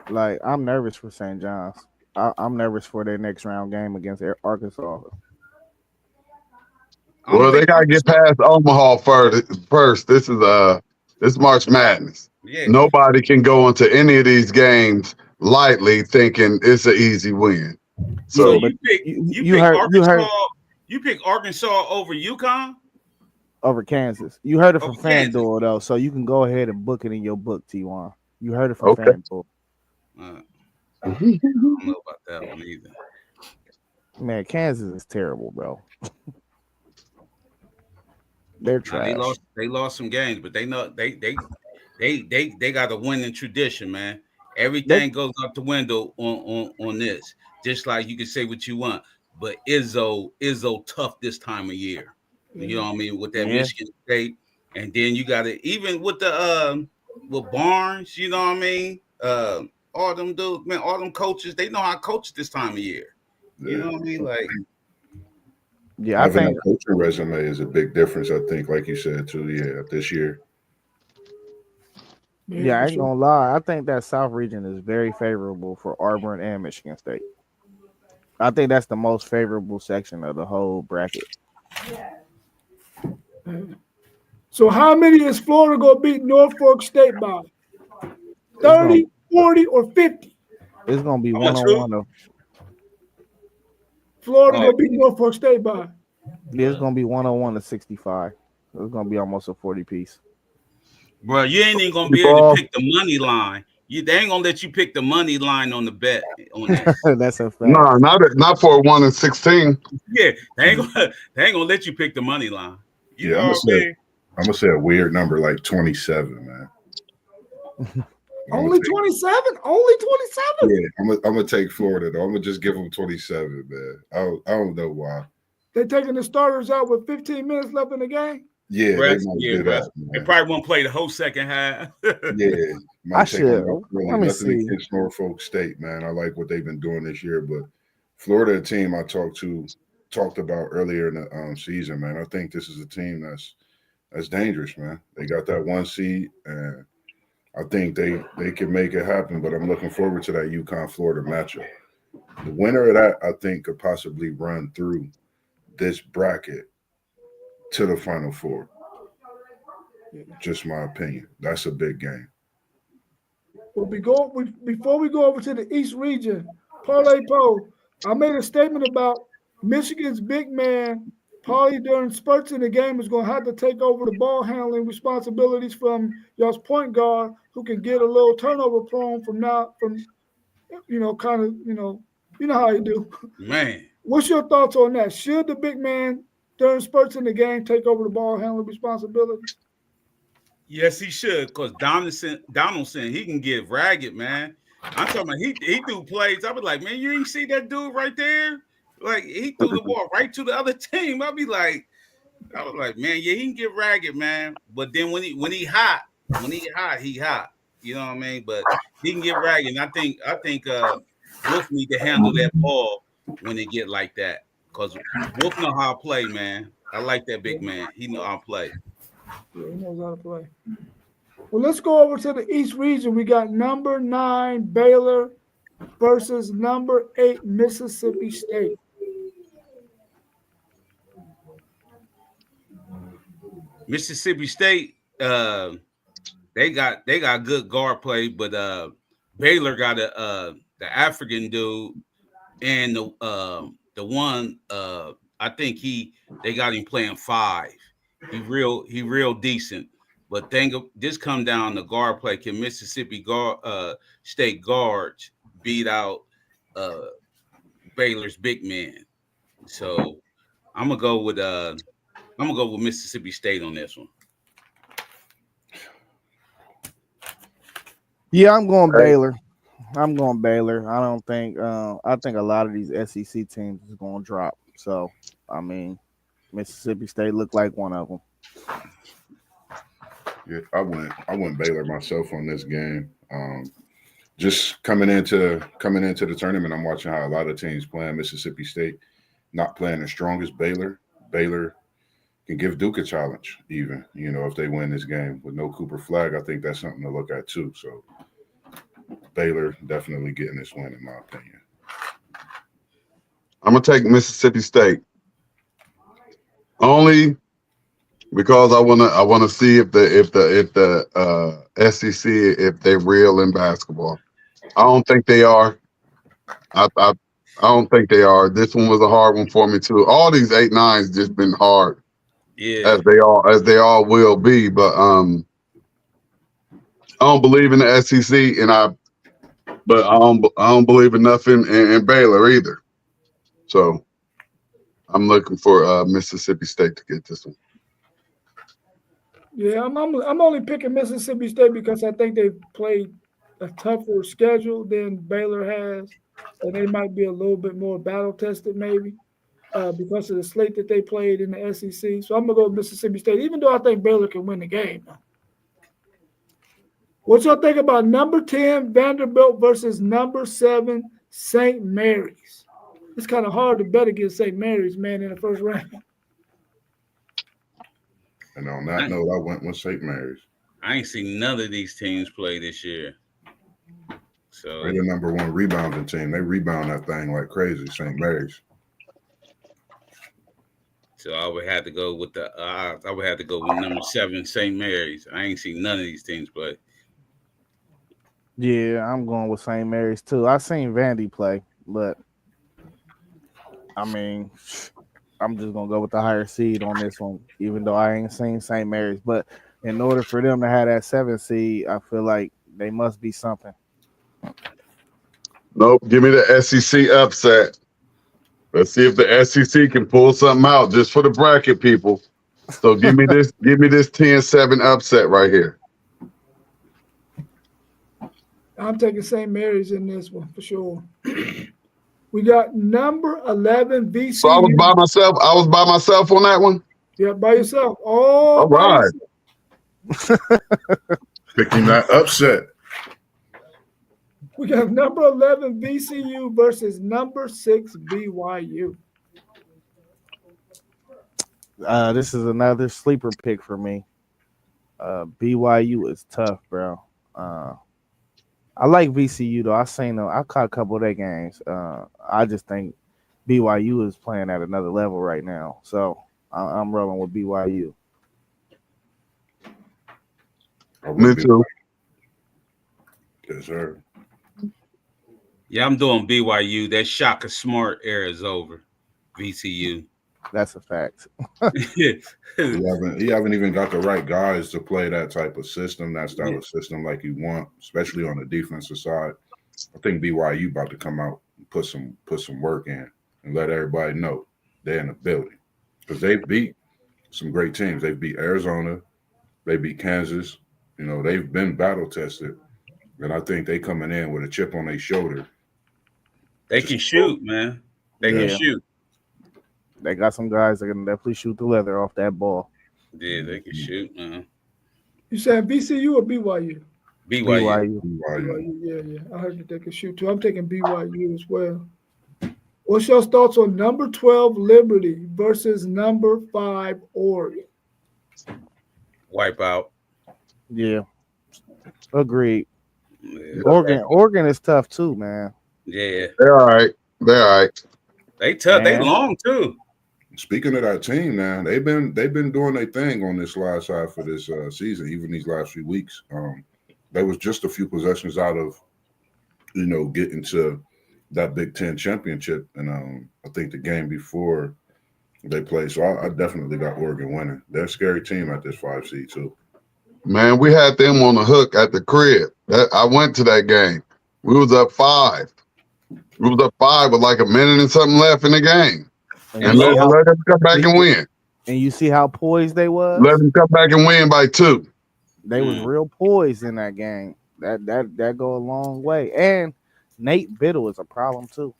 Like, I'm nervous for St. John's. I'm nervous for their next round game against Arkansas. I don't Well, they think gotta get past Omaha first. This March Madness. Yeah. Nobody can go into any of these games lightly thinking it's an easy win. So So you pick you heard You pick Arkansas over UConn? over Kansas. You heard it from Over Kansas. FanDuel though, so you can go ahead and book it in your book, T1. You heard it from Okay. FanDuel. I don't know about that one either. Man, Kansas is terrible, bro. They're Now, trash. they lost some games, but they know they got a winning tradition, man. Everything goes out the window on this. Just like you can say what you want, but Izzo tough this time of year. You know what I mean? With that Michigan State, and then you got it even with the with Barnes. You know what I mean? All them dudes, man, all them coaches, they know how to coach this time of year. You know what I mean? Like, yeah, I having think a coaching resume is a big difference. I think, like you said too. Yeah, this year. yeah, I ain't gonna lie. I think that South region is very favorable for Auburn and Michigan State. I think that's the most favorable section of the whole bracket. So how many is Florida going to beat Norfolk State by? 30, 40, or 50? It's going to be one-on-one of Florida going to beat Norfolk State by? Yeah, it's going to be 101 to 65. It's going to be almost a 40 piece. Bro, you ain't even going to be able to pick the money line. They ain't going to let you pick the money line on the bet on this. That's a fact. No, not for 1-16. Yeah, they ain't gonna let you pick the money line. You know what I mean? I'm gonna say a weird number like 27, man. Only 27? Only 27? Yeah, I'm gonna take Florida though. I'm gonna just give them 27, man. I don't know why. They're taking the starters out with 15 minutes left in the game. Yeah, they might do that. They probably won't play the whole second half. Yeah, I should. Really nothing against Norfolk State, man. I like what they've been doing this year, but Florida, a team I talked about earlier in the season, man. I think this is a team that's dangerous, man. They got that 1 seed, and I think they can make it happen. But I'm looking forward to that UConn Florida matchup. The winner of that, I think, could possibly run through this bracket to the Final Four. Just my opinion. That's a big game. Well, before we go over to the East region, Parlay Poe, I made a statement about Michigan's big man, probably during spurts in the game, is going to have to take over the ball handling responsibilities from y'all's point guard, who can get a little turnover prone from how you do. Man. What's your thoughts on that? Should the big man during spurts in the game take over the ball handling responsibilities? Yes, he should, because Donaldson, he can get ragged, man. I'm talking about he do plays. I be like, man, you ain't see that dude right there? Like, he threw the ball right to the other team. I was like, man, yeah, he can get ragged, man. But then when he hot, he hot. You know what I mean? But he can get ragged. And I think Wolf need to handle that ball when they get like that. Because Wolf know how to play, man. I like that big man. He know how to play. Yeah, he knows how to play. Well, let's go over to the East region. We got number 9 Baylor versus number 8 Mississippi State. Mississippi State, they got good guard play, but Baylor got the African dude, and the one I think they got him playing 5. He real decent. But this come down to guard play. Can Mississippi State guards beat out Baylor's big man? So I'm gonna go with Mississippi State on this one. Yeah, I'm going Hey, Baylor. I'm going Baylor. I don't think. I think a lot of these SEC teams is going to drop. So, I mean, Mississippi State looked like one of them. Yeah, I went Baylor myself on this game. Just coming into the tournament, I'm watching how a lot of teams playing. Mississippi State not playing as strong as Baylor. Baylor can give Duke a challenge, even if they win this game with no Cooper Flag. I think that's something to look at too. So Baylor definitely getting this win, in my opinion. I'm gonna take Mississippi State only because I wanna see if the SEC if they're real in basketball. I don't think they are. I don't think they are. This one was a hard one for me too. All these 8-9s just been hard Yeah. as they all will be. But I don't believe in the SEC, but I don't believe enough in Baylor either. So I'm looking for Mississippi State to get this one. Yeah, I'm only picking Mississippi State because I think they've played a tougher schedule than Baylor has, and they might be a little bit more battle tested, maybe because of the slate that they played in the SEC. So I'm gonna go with Mississippi State, even though I think Baylor can win the game. What y'all think about number 10 Vanderbilt versus number 7 St. Mary's? It's kind of hard to bet against St. Mary's, man, in the first round. And on that note, I went with St. Mary's. I ain't seen none of these teams play this year. So They're the number one rebounding team. They rebound that thing like crazy, St. Mary's. So I would have to go with number 7 St. Mary's. I ain't seen none of these teams play. Yeah, I'm going with St. Mary's too. I seen Vandy play, but I mean, I'm just gonna go with the higher seed on this one, even though I ain't seen St. Mary's. But in order for them to have that 7 seed, I feel like they must be something. Nope, give me the SEC upset. Let's see if the SEC can pull something out just for the bracket, people. So give me this 10-7 upset right here. I'm taking St. Mary's in this one for sure. We got number 11 VCU. So I was by myself on that one. Yeah, by yourself. All by right. yourself. Picking that upset. We got number 11 VCU versus number 6 BYU. This is another sleeper pick for me. BYU is tough, bro. I like VCU though. I seen them. I caught a couple of their games. I just think BYU is playing at another level right now. So I'm rolling with BYU. Me too. Yes, sir. Yeah, I'm doing BYU. That Shaka Smart era is over. VCU. That's a fact. He haven't even got the right guys to play that type of system, that style of system like you want, especially on the defensive side. I think BYU about to come out and put some work in and let everybody know they're in the building. Because they beat some great teams. They beat Arizona, they beat Kansas. They've been battle tested. And I think they coming in with a chip on their shoulder. They can shoot, man. They can shoot. They got some guys that can definitely shoot the leather off that ball. Yeah, they can shoot, man. You said VCU or BYU? BYU. Yeah. I heard that they can shoot too. I'm taking BYU as well. What's your thoughts on number 12 Liberty versus number 5 Oregon? Wipe out. Yeah. Agreed. Yeah. Oregon is tough too, man. Yeah. They're all right. They tough. Man. They long too. Speaking of that team, now they've been doing their thing on this last half of this season, even these last few weeks. There was just a few possessions out of, getting to that Big Ten championship, and I think the game before they played. So I definitely got Oregon winning. They're a scary team at this 5 seed too. Man, we had them on the hook at the crib. I went to that game. We was up 5. We was up 5 with like a minute and something left in the game. And let them come back and win. And you see how poised they was? Let them come back and win by 2. They was real poised in that game. That go a long way. And Nate Biddle is a problem too.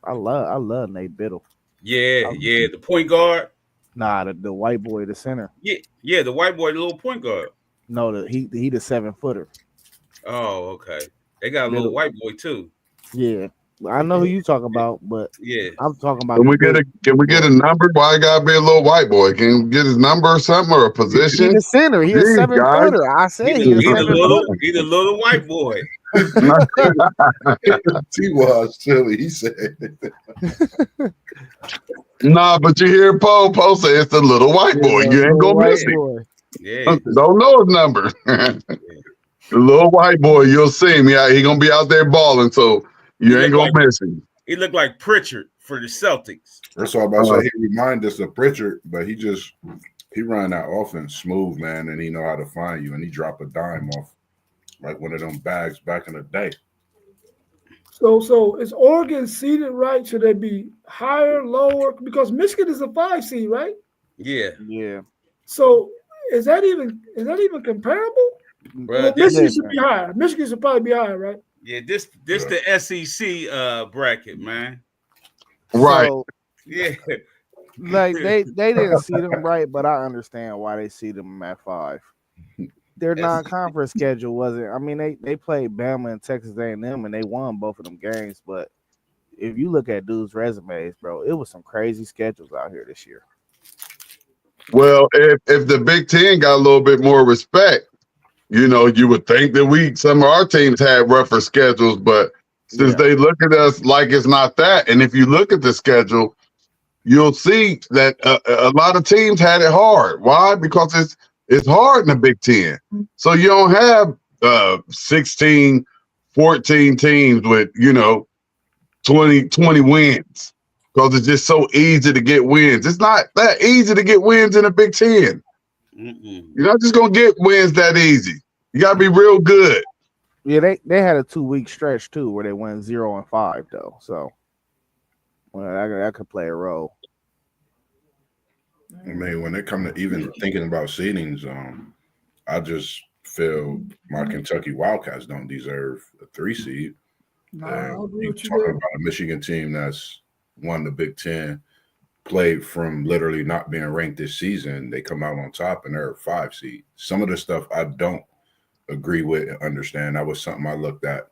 I love Nate Biddle. Yeah, yeah. The point guard. Nah, the white boy, the center. Yeah, yeah. The white boy, the little point guard. No, he the 7-footer. Oh, okay. They got a They're little the- white boy too. Yeah, I know who you talking about, but Yeah. I'm talking about. Can we get a number? Why gotta be a little white boy? Can we get his number or something or a He position? the center. He a Jeez, guys. 7-footer. I said he a He the 7-footer. little white boy. T was silly. He said, Nah, but you hear Poe say it's the little white boy. Yeah, You ain't little gonna white miss him. boy. Yeah. Don't know his number. The little white boy, you'll see him. Yeah, he gonna be out there balling, so you He ain't look gonna miss him. He looked like Pritchard for the Celtics. that's all I'm about to say. He remind us of Pritchard, but he run that offense smooth, man, and he know how to find you, and he drop a dime off like one of them bags back in the day. So is Oregon seeded right? Should they be higher, lower? Because Michigan is a 5 seed, right? Yeah. Yeah. So is that even comparable? Bro, Well, this, Michigan should be higher. Michigan should probably be higher, right? yeah, this the SEC bracket, man. Right. So, Yeah. like they didn't see them right, but I understand why they see them at 5. Their non-conference schedule wasn't. I mean, they played Bama and Texas A&M, and they won both of them games. But if you look at dudes' resumes, bro, it was some crazy schedules out here this year. Well, if the Big Ten got a little bit more respect, you know, you would think that some of our teams had rougher schedules, but since they look at us like it's not that, and if you look at the schedule, you'll see that a lot of teams had it hard. Why? Because it's hard in the Big Ten. So you don't have 16, 14 teams with, 20 wins because it's just so easy to get wins. It's not that easy to get wins in the Big Ten. Mm-mm. You're not just going to get wins that easy. You got to be real good. Yeah, they had a 2-week stretch too where they went 0-5 though. So that could play a role. I mean, when it come to even thinking about seedings, I just feel my Kentucky Wildcats don't deserve a 3 seed. I'll agree You with you talking there. about a Michigan team that's won the Big Ten, played from literally not being ranked this season. They come out on top and they're a 5 seed. Some of the stuff I don't agree with and understand. That was something I looked at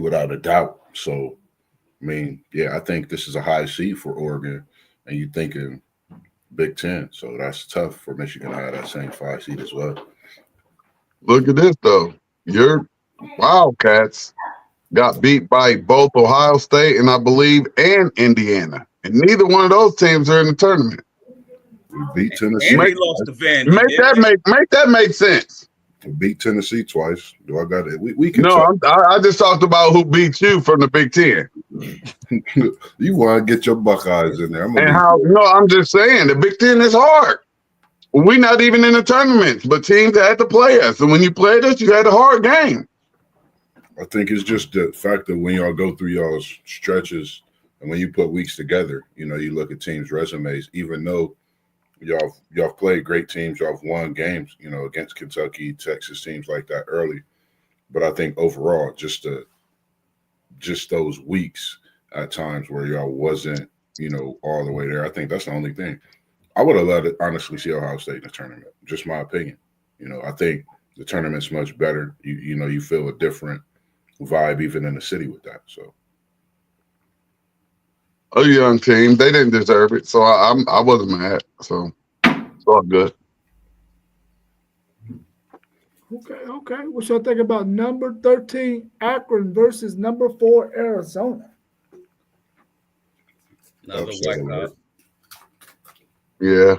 without a doubt. So, I mean, yeah, I think this is a high seed for Oregon, and you thinking Big Ten. So that's tough for Michigan to have that same 5 seed as well. Look at this, though. Your Wildcats got beat by both Ohio State and I believe and Indiana. And neither one of those teams are in the tournament. We beat Tennessee. And they lost to Vandy. Make that make sense. We beat Tennessee twice. Do I got it? We can No, I just talked about who beat you from the Big Ten. You want to get your Buckeyes in there. I'm just saying the Big Ten is hard. We're not even in the tournaments, but teams had to play us. And when you played us, you had a hard game. I think it's just the fact that when y'all go through y'all's stretches and when you put weeks together, you look at teams' resumes, even though y'all played great teams, y'all have won games, against Kentucky, Texas, teams like that early. But I think overall, just those weeks at times where y'all wasn't, all the way there, I think that's the only thing. I would have loved to honestly see Ohio State in the tournament, just my opinion. I think the tournament's much better. You feel a different vibe even in the city with that. So A young team, they didn't deserve it, so I wasn't mad. So it's all good. Okay. What should I think about number 13 Akron versus number 4 Arizona? Another Upset wipeout. alert. Yeah.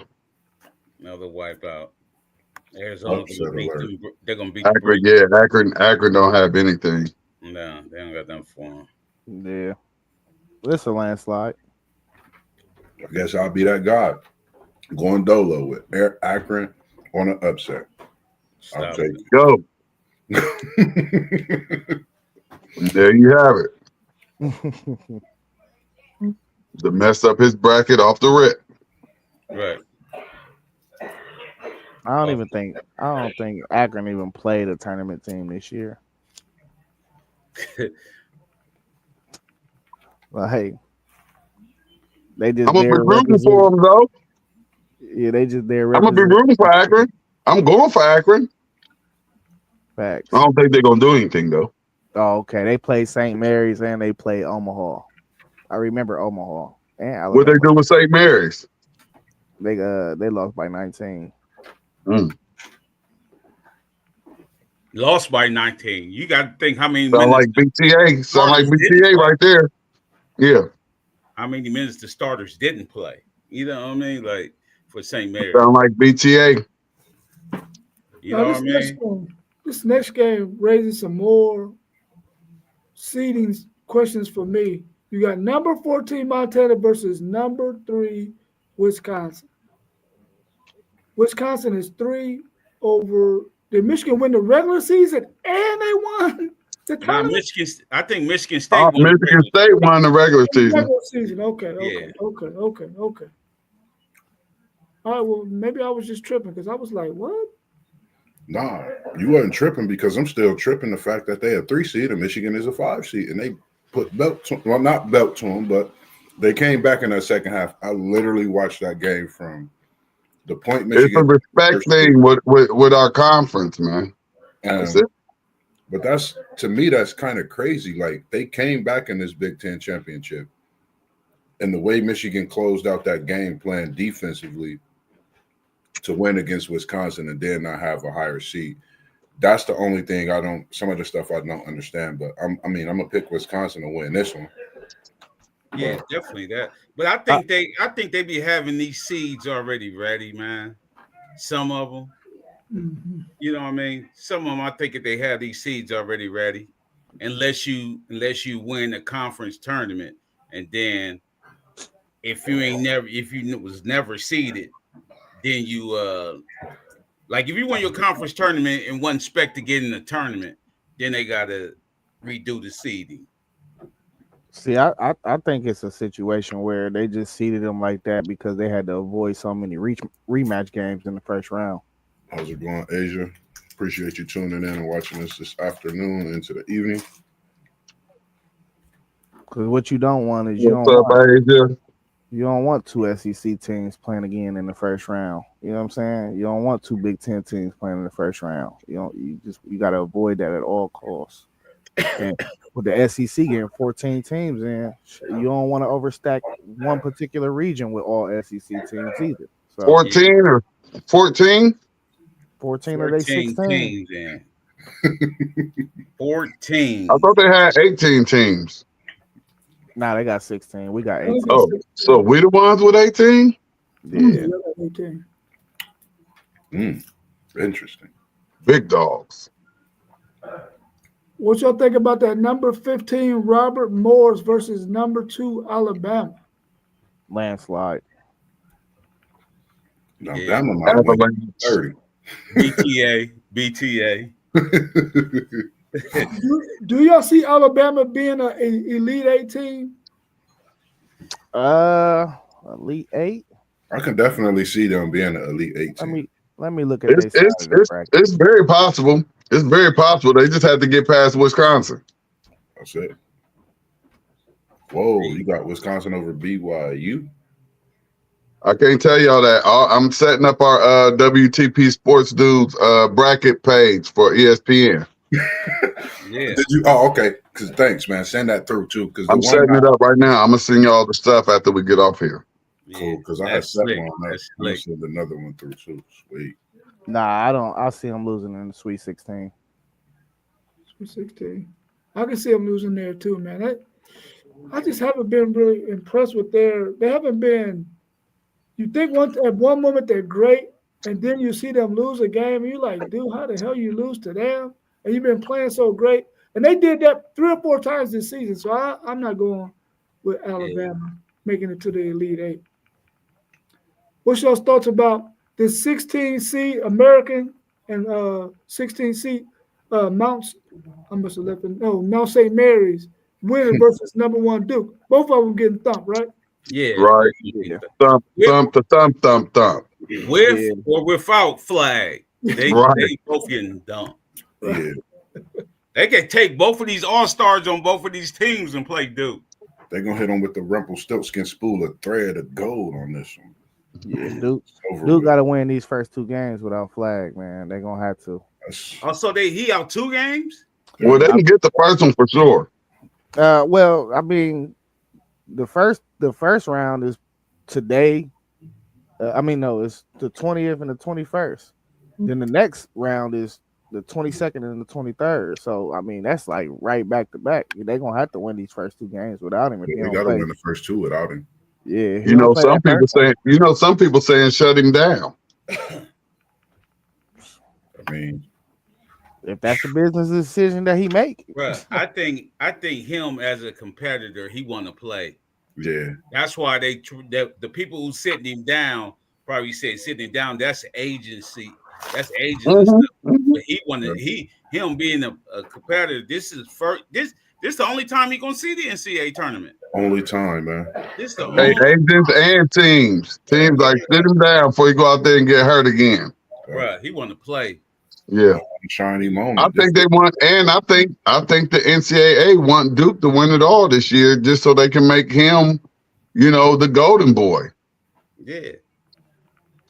Another wipeout. Arizona Upset gonna beat alert. them. They're gonna beat Akron, Akron don't have anything. No, they don't got them for them. Yeah, it's a landslide. I guess I'll be that guy going dolo with Akron on an upset. I'll Stop take it. Go. it. There you have it. To mess up his bracket off the rip. Right. I don't think Akron even played a tournament team this year. Like they I'm just gonna be there rooting for represent. them though. Yeah, they just there I'm gonna be represent rooting for Akron. I'm going for Akron. I facts. don't think they're gonna do anything though. Oh, okay. They play St. Mary's and they play Omaha. I remember Omaha and What they Alabama. do with St. Mary's? They lost by 19. Mm. Lost by 19. You got to think how many Sound minutes like the BTA. Sound like starters didn't BTA play. right there. Yeah. How many minutes the starters didn't play. You know what I mean? Like for St. Mary. Sound like BTA. You Now know what I mean? this next game raises some more seeding questions for me. You got number 14 Montana versus number 3 Wisconsin. Wisconsin is 3 over. Did Michigan win the regular season and they won the Now tournament? Michigan, I think Michigan State won the Michigan regular State won the regular season. Regular season. Okay. Yeah. All right. Well, maybe I was just tripping because I was like, what? Nah, you wasn't tripping because I'm still tripping the fact that they a 3 seed and Michigan is a 5 seed, and they put belt to, well, not belt to them, but they came back in that second half. I literally watched that game from the point It's a Michigan. respect thing with our conference, man. That's it. But that's, to me, that's kind of crazy. Like, they came back in this Big Ten championship, and the way Michigan closed out that game playing defensively to win against Wisconsin and then not have a higher seed. That's the only thing I don't. Some of the stuff I don't understand. But I'm gonna pick Wisconsin to win this one. Yeah, definitely that. But I think they be having these seeds already ready, man. Some of them, you know what I mean. Some of them, I think if they have these seeds already ready, unless you win a conference tournament, and then if you was never seeded, then you like if you win your conference tournament and wasn't expect to get in the tournament, then they gotta redo the seeding. See, I think it's a situation where they just seeded them like that because they had to avoid so many rematch games in the first round. How's it going, Asia? Appreciate you tuning in and watching us this afternoon into the evening. Because what you don't want is What's up, Asia? you don't want 2 SEC teams playing again in the first round. You know what I'm saying? You don't want 2 Big Ten teams playing in the first round. You got to avoid that at all costs. And with the SEC getting 14 teams in, you don't want to overstack one particular region with all SEC teams either. So 14 or 14? 14 or they 16 teams in. 14. I thought they had 18 teams. Nah, they got 16. We got 18. Oh, so we the ones with 18? Yeah. 18. Interesting. Big dogs. What y'all think about that number 15 Robert Morris versus number 2 Alabama? Landslide. Alabama might win 30. BTA. Do y'all see Alabama being an Elite 8 team? Elite 8? I can definitely see them being an Elite 8 team. Let me look at this. It's very possible. It's very possible. They just had to get past Wisconsin. That's it. Whoa, you got Wisconsin over BYU? I can't tell y'all that. I'm setting up our WTP Sports Dudes bracket page for ESPN. Yeah. Oh, okay. Because thanks, man. Send that through too. Because I'm setting it up right now. I'm gonna send y'all the stuff after we get off here. Cool. Because I had set one up. I'm gonna send another one through too. Sweet. Nah, I don't. I see them losing in the Sweet 16. Sweet 16. I can see them losing there too, man. I just haven't been really impressed with they haven't been. You think at one moment they're great, and then you see them lose a game, and you're like, dude, how the hell you lose to them? And you've been playing so great. And they did that 3 or 4 times this season. So I'm not going with Alabama making it to the Elite 8. What's your thoughts about the 16 seed American and 16 seed Mount St. Mary's winner versus number 1 Duke? Both of them getting thumped, right? Yeah. Right. Yeah. Thump. with Yeah. or without flag. They both getting dumped. Yeah, They can take both of these all-stars on both of these teams and play Duke. they're gonna hit them with the Rumpelstiltskin spool of thread of gold on this one. Yeah, Duke Over Duke with. got to win these first 2 games without flag, man. They're gonna have to. So he out 2 games? Well, they can get the first one for sure. Well, I mean, the first round is today. No, it's the 20th and the 21st. Then the next round is the 22nd and the 23rd. So I mean, that's like right back to back. They're gonna have to win these first 2 games without him if Yeah, he they don't got to play. win the first 2 without him. Yeah, he You know, don't play some that people first one. saying, some people saying shut him down. I mean, If that's the business decision that he make. Bruh, I think him as a competitor, he want to play. yeah, That's why the people who sitting him down probably said sitting him down. That's agency. That's agents and stuff. But he wanted him being a competitor. This is the only time he gonna see the NCAA tournament. only time, man. This the Hey, only agents and teams like sit him down before you go out there and get hurt again. bruh. He want to play. Yeah, Shiny moment. I think they want, and I think the NCAA want Duke to win it all this year, just so they can make him, the golden boy, Yeah.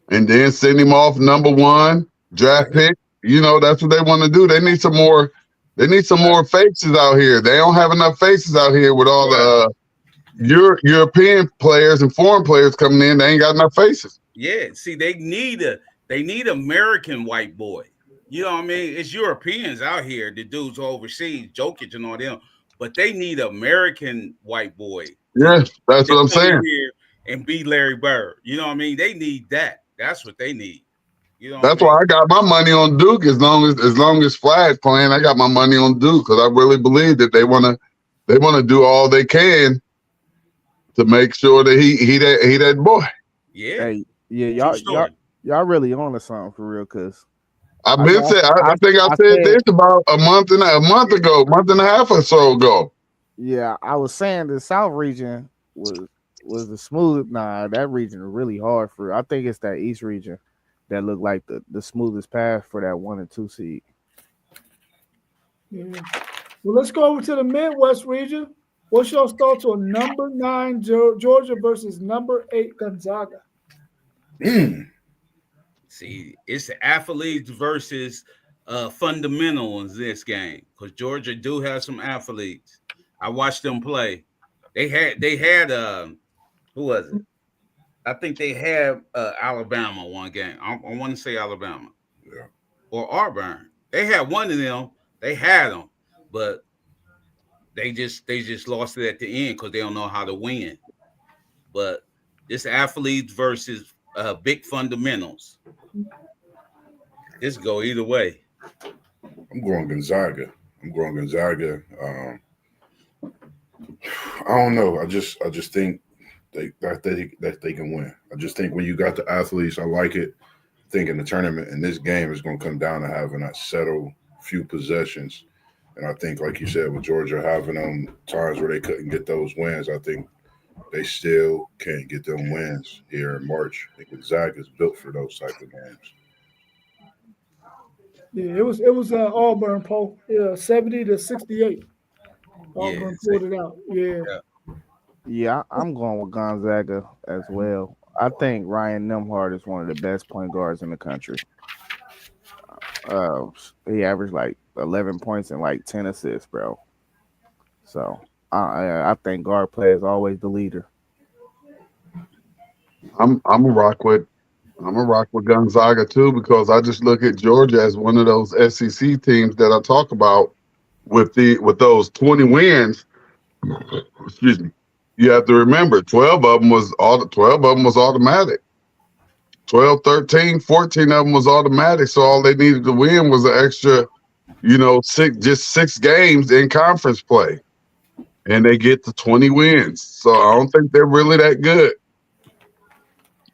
and then send him off number 1 draft pick. That's what they want to do. They need some more. They need some more faces out here. They don't have enough faces out here with all the European players and foreign players coming in. They ain't got enough faces. Yeah. See, they need American white boy. You know what I mean? It's Europeans out here, the dudes overseas, Jokic and all them, but they need American white boy. Yeah, that's what I'm saying. Here and be Larry Bird. You know what I mean? They need that. That's what they need. You know. That's why I got my money on Duke. As long as Flag playing, I got my money on Duke because I really believe that they wanna do all they can to make sure that he that boy. Yeah. Hey, yeah, y'all really on to something for real, cause I think I said this about a month and a half or so ago. Yeah, I was saying the South region was the smooth. Nah, that region is really hard for. I think it's that East region that looked like the smoothest path for that 1 and 2 seed. Yeah. Well, let's go over to the Midwest region. What's your thoughts on number 9 Georgia versus number 8 Gonzaga? See, it's the athletes versus fundamentals in this game because Georgia do have some athletes. I watched them play. They had who was it? I think they had Alabama one game. I want to say Alabama, yeah, or Auburn. They had one of them. They had them, but they just lost it at the end because they don't know how to win. But this athletes versus big fundamentals. This go either way. I'm going Gonzaga. I don't know. I just think they can win. I just think when you got the athletes, I like it. I think in the tournament in this game is going to come down to having that settled few possessions. And I think, like you said, with Georgia having them times where they couldn't get those wins, I think they still can't get them wins here in March. I think Gonzaga is built for those type of games. Yeah, it was Auburn, Paul. Yeah, 70-68. Auburn pulled it out. Yeah, I'm going with Gonzaga as well. I think Ryan Nembhard is one of the best point guards in the country. He averaged like 11 points and like 10 assists, bro. So I think guard play is always the leader. I'm a rock with Gonzaga too because I just look at Georgia as one of those SEC teams that I talk about with those 20 wins. Excuse me. You have to remember 12 of them was automatic. 12, 13, 14 of them was automatic. So all they needed to win was an extra, 6 games in conference play. And they get to 20 wins. So I don't think they're really that good.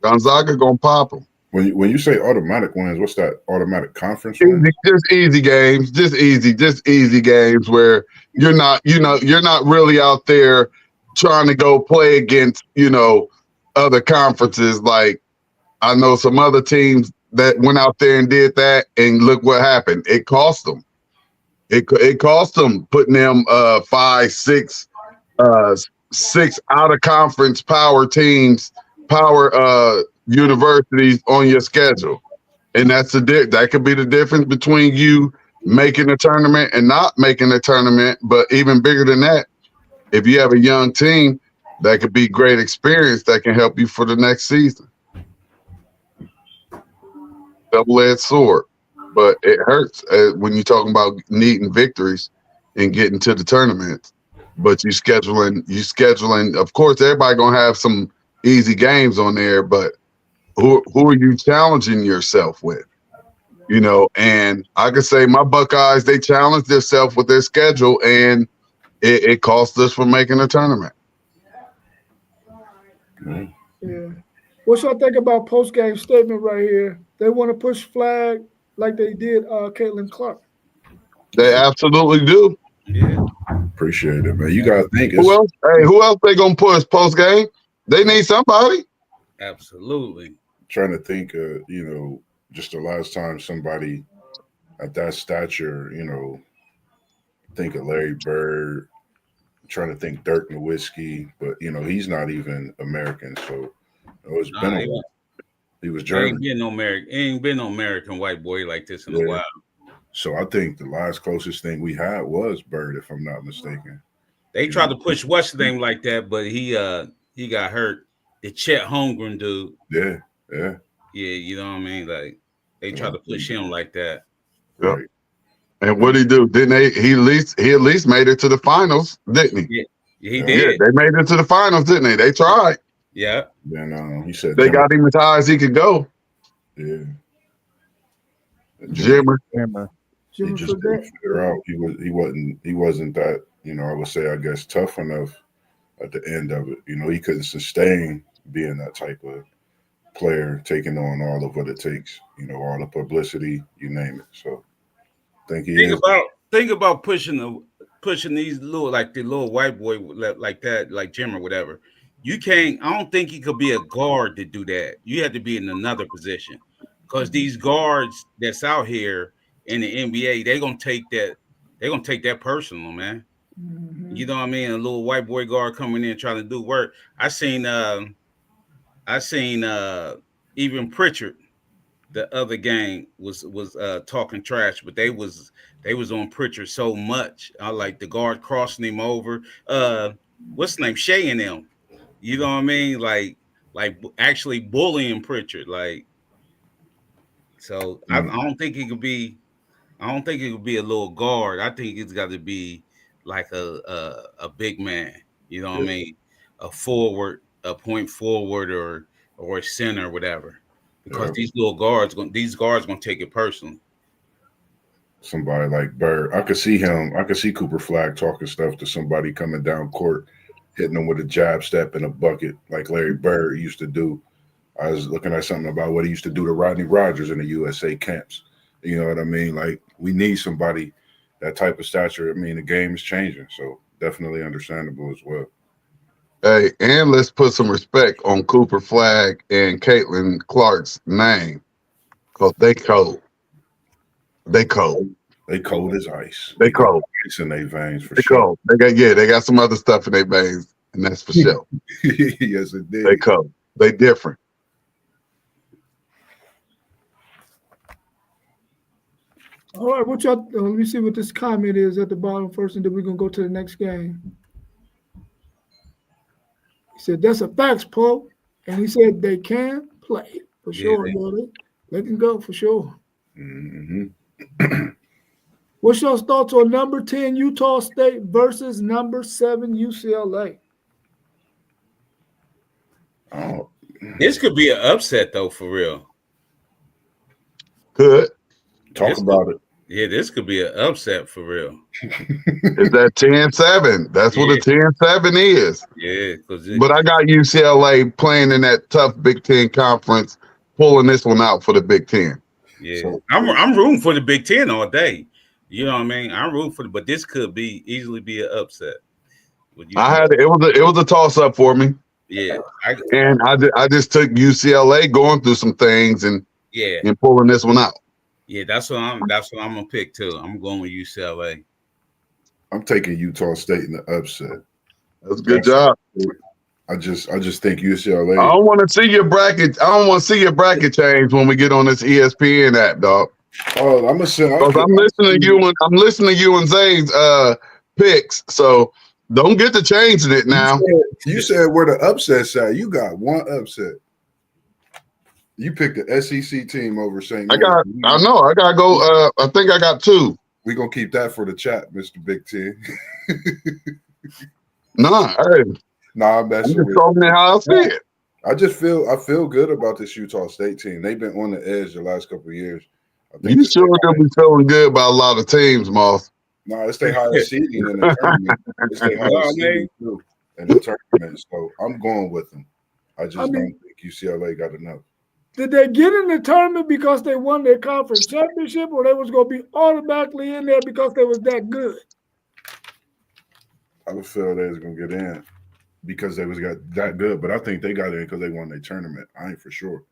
Gonzaga gonna pop them. When you say automatic wins, what's that? Automatic conference wins? Just easy games. Just easy games where you're not really out there trying to go play against, other conferences like I know some other teams that went out there and did that, and look what happened. It cost them. It cost them putting them 5, 6, 6 out of conference power teams, power universities on your schedule, and that could be the difference between you making a tournament and not making a tournament. But even bigger than that, if you have a young team, that could be great experience that can help you for the next season. Double-edged sword, but it hurts when you're talking about needing victories and getting to the tournaments. But you scheduling. Of course, everybody gonna have some easy games on there, but who are you challenging yourself with? You know, and I could say my Buckeyes, they challenged themselves with their schedule, and it cost us from making a tournament. Yeah. What y'all think about post-game statement right here? They want to push flag like they did Caitlin Clark. They absolutely do. Yeah. Appreciate it, man. You gotta think Who else? Hey, who else they gonna push post game? They need somebody. Absolutely. Trying to think, you know, just the last time somebody at that stature, you know, think of Larry Bird, trying to think Dirk Nowitzki, but you know, he's not even American, so it's been a while. He was German. Ain't been no American white boy like this in a while. So I think the last closest thing we had was Bird, if I'm not mistaken. They tried to push what's the name like that, but he got hurt. The Chet Holmgren dude. Yeah. Yeah, you know what I mean? Like they tried to push him like that. Right. And what did he do? Didn't they? He at least made it to the finals, didn't he? Yeah, he did. Yeah, they made it to the finals, didn't they? They tried. Yeah. Then he said they got him as high as he could go. Yeah. Jimmer. He just didn't figure out he wasn't that, you know, I would say, I guess, tough enough at the end of it. You know, he couldn't sustain being that type of player, taking on all of what it takes, you know, all the publicity, you name it. So I think think about pushing these little, like the little white boy like that, like Jim or whatever. I don't think he could be a guard to do that. You have to be in another position, because these guards that's out here in the NBA, they're gonna take that personal, man. Mm-hmm. You know what I mean? A little white boy guard coming in trying to do work. I seen even Pritchard, the other gang, was talking trash, but they was on Pritchard so much. I like the guard crossing him over. What's the name? Shea and them. You know what I mean? Like actually bullying Pritchard. Like, so I don't think it could be. I don't think it could be a little guard. I think it's got to be like a big man. You know what I mean? A forward, a point forward, or a center, or whatever. Because these guards gonna take it personally. Somebody like Bird, I could see him. I could see Cooper Flag talking stuff to somebody coming down court, hitting them with a jab step in a bucket like Larry Bird used to do. I was looking at something about what he used to do to Rodney Rogers in the USA camps. You know what I mean? Like, we need somebody that type of stature. I mean, the game is changing, so definitely understandable as well. Hey, and let's put some respect on Cooper Flag and Caitlin Clark's name, because they cold. They cold. They cold as ice. They cold. Ice in their veins for they sure. Cold. They got some other stuff in their veins, and that's for sure. Yes, it did. They cold. They different. All right, what y'all? Let me see what this comment is at the bottom first, and then we're gonna go to the next game. He said, "That's a facts, Poe," and he said they can play for sure. Yeah, they can go for sure. Mm-hmm. What's your thoughts on number 10 Utah State versus number 7 UCLA? Oh, this could be an upset though, for real. Could. Talk about it. Yeah, this could be an upset for real. Is that 10-7? That's what a 10-7 is. Yeah, but I got UCLA playing in that tough Big Ten conference, pulling this one out for the Big Ten. Yeah, so, I'm rooting for the Big Ten all day. You know what I mean? I'm rooting for but this could easily be an upset. It was a toss up for me. Yeah, And I just took UCLA going through some things and pulling this one out. Yeah, that's what I'm gonna pick too. I'm going with UCLA. I'm taking Utah State in the upset. That's a good job. I just think UCLA. I don't want to see your bracket. I don't want to see your bracket change when we get on this ESPN app, dog. Oh, I'm listening to you and Zay's picks. So don't get to changing it now. You said where the upset's at. You got one upset. You picked the SEC team over St. I know. I gotta go. I think I got two. We're gonna keep that for the chat, Mr. Big T. Nah, I'm messing with you. How I see it. I feel good about this Utah State team. They've been on the edge the last couple of years. You sure gonna be feeling good about a lot of teams, Moss? No, it's their highest seeding in the tournament. It's their highest seeding too in the tournament. So I'm going with them. I don't think UCLA got enough. Did they get in the tournament because they won their conference championship, or they was going to be automatically in there because they was that good? I would feel they was going to get in because they was got that good, but I think they got in because they won their tournament. I ain't for sure.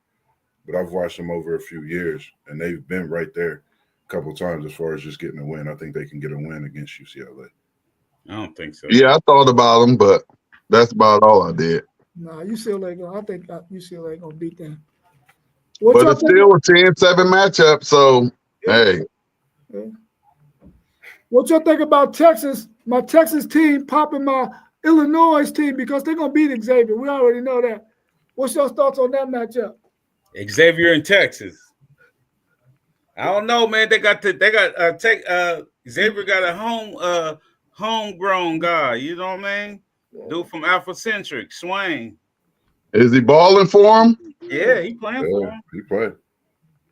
But I've watched them over a few years, and they've been right there a couple of times as far as just getting a win. I think they can get a win against UCLA. I don't think so. Yeah, I thought about them, but that's about all I did. Nah, UCLA, I think UCLA going to beat them. But it's still a 10-7 matchup, so, hey. Yeah. What y'all think about Texas? My Texas team popping my Illinois team because they're going to beat Xavier. We already know that. What's your thoughts on that matchup? Xavier in Texas. I don't know, man. Xavier got a homegrown guy. You know what I mean? Dude from Afrocentric, Swain. Is he balling for him? Yeah, he playing for him. He played.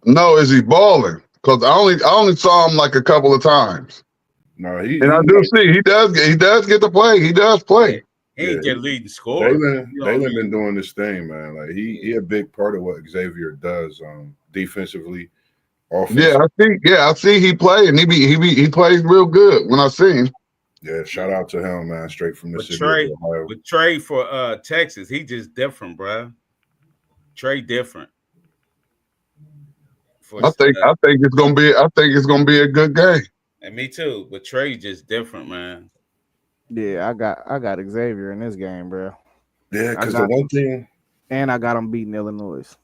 No, is he balling? Because I only saw him like a couple of times. No, I do see he does get to play. He does play. He ain't get leading scorer. Dalen been doing this thing, man. Like he a big part of what Xavier does defensively, offensively. I see he play and he plays real good when I see him. Yeah, shout out to him, man. Straight from the city of Ohio. With Trey for Texas, he just different, bro. Trey different. I think it's gonna be a good game. And me too, but Trey just different, man. Yeah, I got Xavier in this game, bro. Yeah, because the one thing, and I got him beating Illinois.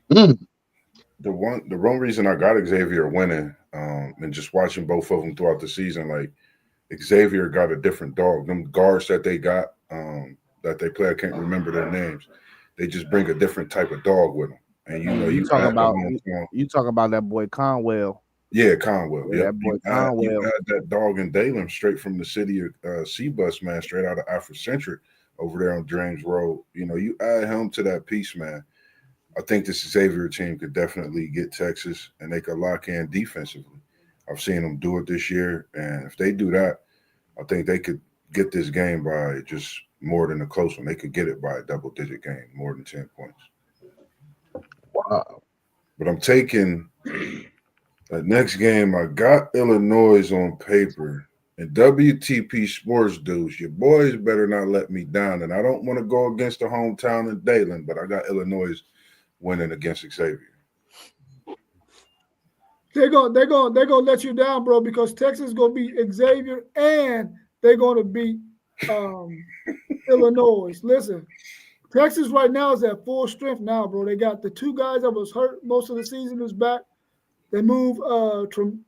The one reason I got Xavier winning, and just watching both of them throughout the season, like Xavier got a different dog. Them guards that they got, that they play, I can't remember their names. They just bring a different type of dog with them. And you talk about that boy Conwell. Yeah, Conwell. Yeah, that boy Conwell. You had that dog in Dalen straight from the city of C-Bus, man, straight out of Afrocentric over there on James Road. You add him to that piece, man. I think this Xavier team could definitely get Texas, and they could lock in defensively. I've seen them do it this year, and if they do that, I think they could get this game by just more than a close one. They could get it by a double-digit game, more than 10 points. Wow. But I'm taking the next game. I got Illinois on paper. And WTP Sports dudes, your boys better not let me down. And I don't want to go against the hometown in Dalen, but I got Illinois winning against Xavier. They're gonna let you down, bro, because Texas gonna beat Xavier and they're gonna beat Illinois. Listen, Texas right now is at full strength now, bro. They got the two guys that was hurt most of the season is back. They move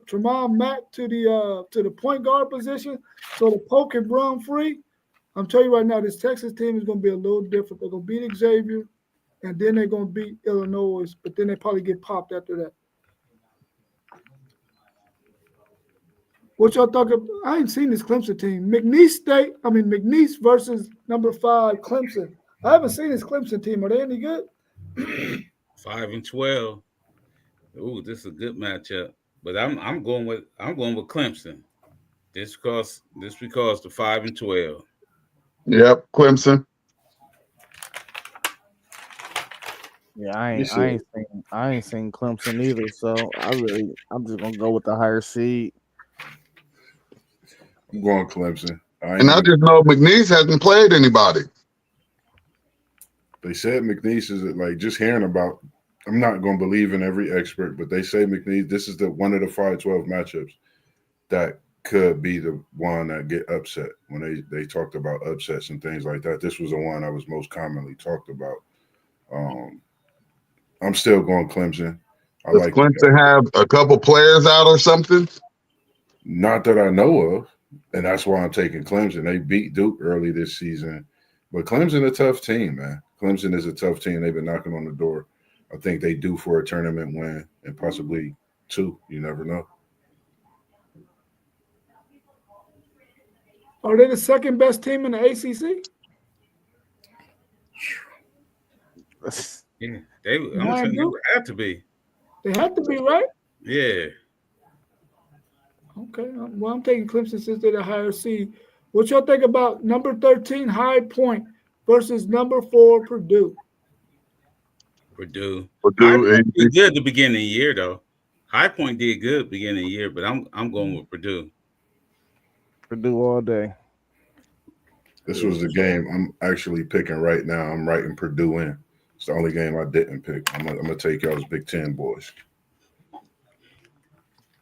Tremont Mack to the point guard position so the Pope can run free. I'm telling you right now, this Texas team is gonna be a little different. They're gonna beat Xavier, and then they're gonna beat Illinois, but then they probably get popped after that. What y'all talking? I ain't seen this Clemson team. McNeese versus number 5 Clemson. I haven't seen this Clemson team. Are they any good? 5-12. Ooh, this is a good matchup. But I'm going with Clemson. This because the 5-12. Yep, Clemson. Yeah, I ain't seen Clemson either. So I'm just gonna go with the higher seed. I'm going Clemson. I just know McNeese hasn't played anybody. They said McNeese is like just hearing about. I'm not going to believe in every expert, but they say McNeese. This is the one of the 5-12 matchups that could be the one that get upset when they talked about upsets and things like that. This was the one that was most commonly talked about. Um, I'm still going Clemson. I Does like Clemson have a couple players out or something? not that I know of, and that's why I'm taking Clemson. They beat Duke early this season, but Clemson a tough team, man. Clemson is a tough team. They've been knocking on the door. I think they due for a tournament win and possibly two. You never know. Are they the second best team in the ACC? Yeah, I'm Behind saying they Duke? would have to be. They have to be, right? Yeah. Okay. Well, I'm taking Clemson since they're the higher seed. What y'all think about number 13 High Point versus number 4 Purdue? Purdue. High Purdue, Point did good at the beginning of the year, though. High Point did good at the beginning of the year, but I'm going with Purdue. Purdue all day. This was the game I'm actually picking right now. I'm writing Purdue in. It's the only game I didn't pick. I'm gonna take y'all's Big Ten boys.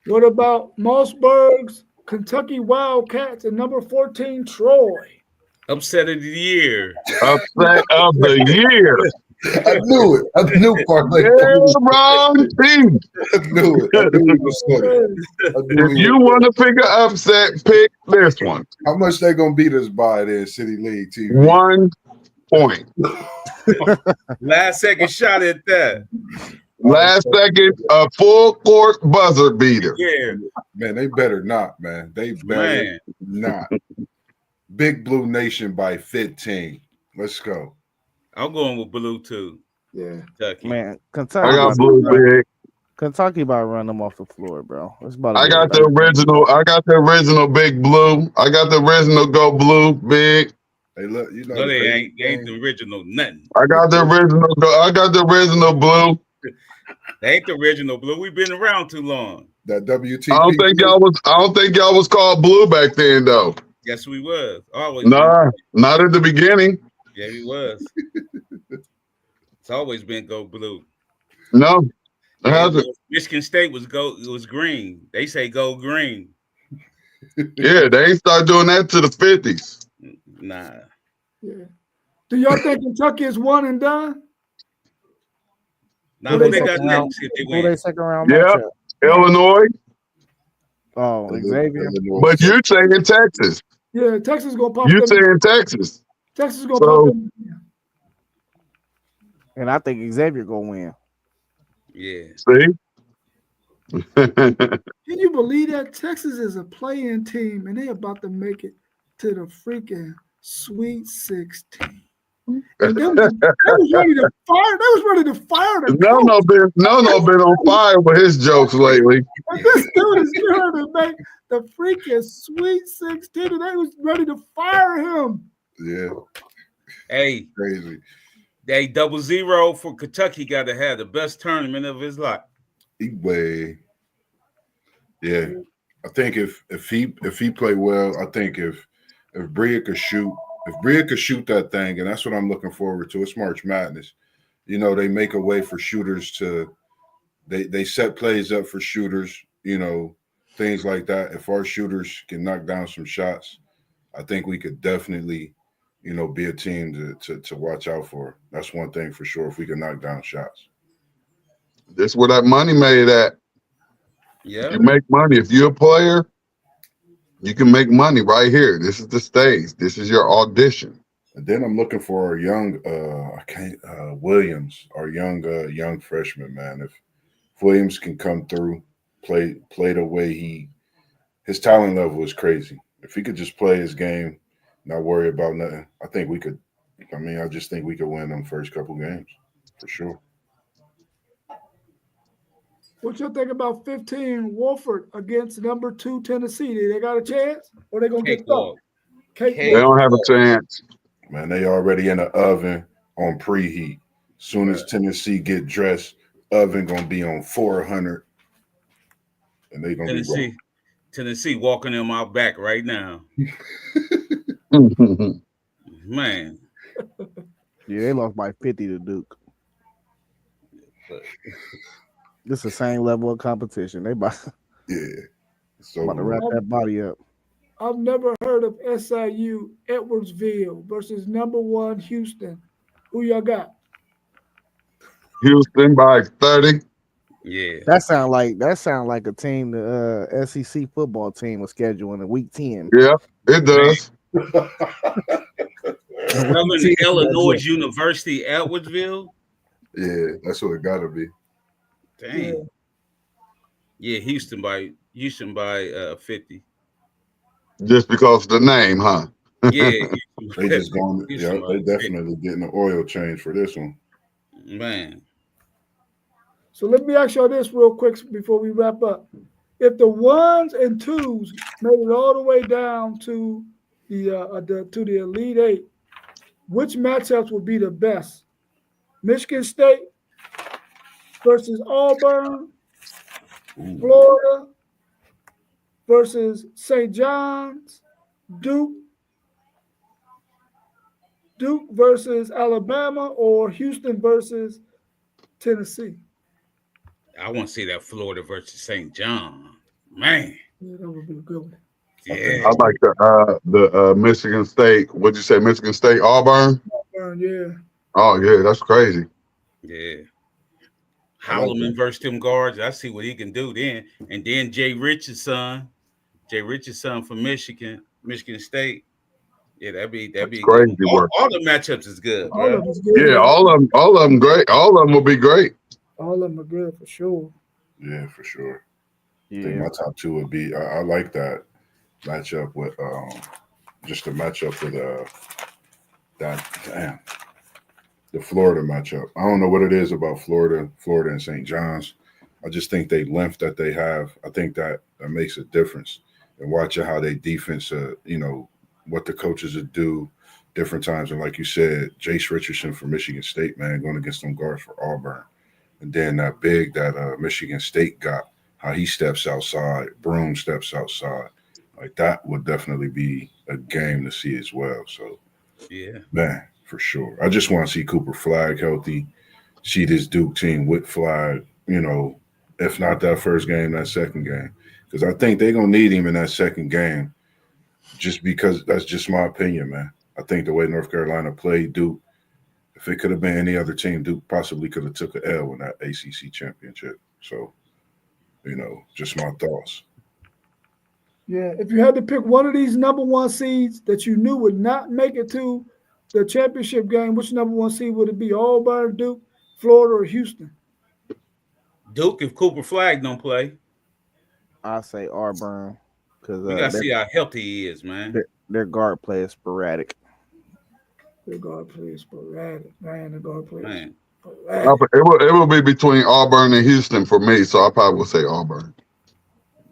What about Mossberg's Kentucky Wildcats and number 14 Troy? Upset of the year. upset of the year. I knew it. I knew parlay. Wrong team. I knew it. I knew he was funny. If you want to pick an upset, pick this one. How much they gonna beat us by there, City League TV? 1 point. Last second shot at that. Last second, a full court buzzer beater. Yeah. Man, they better not, man. They better not. Big Blue Nation by 15. Let's go. I'm going with Blue too. Yeah. Kentucky. Man, Kentucky. I got blue big. Kentucky about to run them off the floor, bro. It's about I got the original. I got the original big blue. I got the original go blue big. Hey, look, you know No, they ain't the original nothing. I got the original go. I got the original blue. They ain't the original Blue. We've been around too long. that WTP. I don't think y'all was called blue back then though. Yes, we was. Always. Nah, not at the beginning. Yeah, we was. It's always been go blue. No, it hasn't. Michigan State was green. They say go green. Yeah, they ain't start doing that to the 50s. Nah. Yeah. Do y'all think Kentucky is one and done? Now who they got next if they Who they win? second round Yeah. matchup? Illinois, Oh, Xavier. but you're saying Texas. Yeah, Texas is gonna pop You them. saying Texas. Texas is gonna So- pop them. And I think Xavier gonna win. Yeah. See? Can you believe that Texas is a play-in team and they about to make it to the freaking Sweet 16? And they was ready to fire. They was ready to fire the coach. No been on fire with his jokes lately. And this dude is trying to make the freaking Sweet 16, and they was ready to fire him. Yeah, Hey, crazy. 0-0 for Kentucky got to have the best tournament of his life. Way. Yeah, I think if he play well, I think if Bria could shoot, that thing, and that's what I'm looking forward to. It's March Madness. You know, they make a way for shooters to they set plays up for shooters, you know, things like that. If our shooters can knock down some shots, I think we could definitely, you know, be a team to watch out for. That's one thing for sure. If we can knock down shots. This where that money made at. Yeah. You make money. If you're a player, you can make money right here. This is the stage. This is your audition. And then I'm looking for our young Williams, our young freshman, man. If Williams can come through, play the way his talent level is crazy. If he could just play his game, not worry about nothing, I think we could. I mean, I just think we could win them first couple games for sure. What y'all think about 15 Wolford against number 2 Tennessee? They got a chance, or they gonna get thumped? They don't have a chance. Man, they already in the oven on preheat. Soon as Tennessee get dressed, oven gonna be on 400, and they gonna be Tennessee walking in my back right now. Man. Yeah, they lost by 50 to Duke. But This the same level of competition. They about, Yeah, it's about to over wrap with. that body up. I've never heard of SIU Edwardsville versus number one Houston. Who y'all got? Houston by 30. yeah, That sound like a team the SEC football team was scheduling in week 10. Yeah, it man. does. The week Southern 10 Illinois schedule. University, Edwardsville. Yeah, that's what it got to be. Dang. Yeah, Houston by 50. Just because of the name, huh? Yeah, They just going. Yeah, Houston by they 50. definitely getting an oil change for this one. Man, So let me ask y'all this real quick before we wrap up. If the ones and twos made it all the way down to the Elite Eight, which matchups would be the best? Michigan State versus Auburn, Ooh. Florida versus St. John's, Duke, Duke versus Alabama, or Houston versus Tennessee. I want to see that Florida versus St. John. Man, Yeah, that would be a good one. I think yeah, I like the Michigan State. What'd you say? Michigan State, Auburn. Yeah. Oh yeah, that's crazy. yeah. I like that. Holloman versus them guards. I see what he can do then. And then Jay Richardson from Michigan State. Yeah, that'd That's be a good one. crazy All, work. all the matchups is good, All bro. of us good, Yeah, yeah. all of them great. All of them will be great. All of them are good for sure. Yeah, for sure. I think Yeah. my top two would be. I like that matchup with just the matchup with that damn the Florida matchup. I don't know what it is about Florida and St. John's. I just think they length that they have. I think that makes a difference. And watching how they defense, what the coaches would do different times. And like you said, Jace Richardson for Michigan State, man, going against them guards for Auburn. And then that big that Michigan State got, how he steps outside, Broom steps outside. Like that would definitely be a game to see as well. So Yeah. man, for sure. I just want to see Cooper Flag healthy, see this Duke team with Flag, if not that first game, that second game. Because I think they're going to need him in that second game just because that's just my opinion, man. I think the way North Carolina played Duke, if it could have been any other team, Duke possibly could have took an L in that ACC championship. So, just my thoughts. Yeah. If you had to pick one of these number one seeds that you knew would not make it to the championship game, which number one seed would it be? Auburn, Duke, Florida, or Houston? Duke, if Cooper Flag don't play, I say Auburn because we gotta see how healthy he is, man. their guard play is sporadic. The guard plays sporadic, man. The guard plays Man, sporadic. It will be between Auburn and Houston for me. So I probably will say Auburn.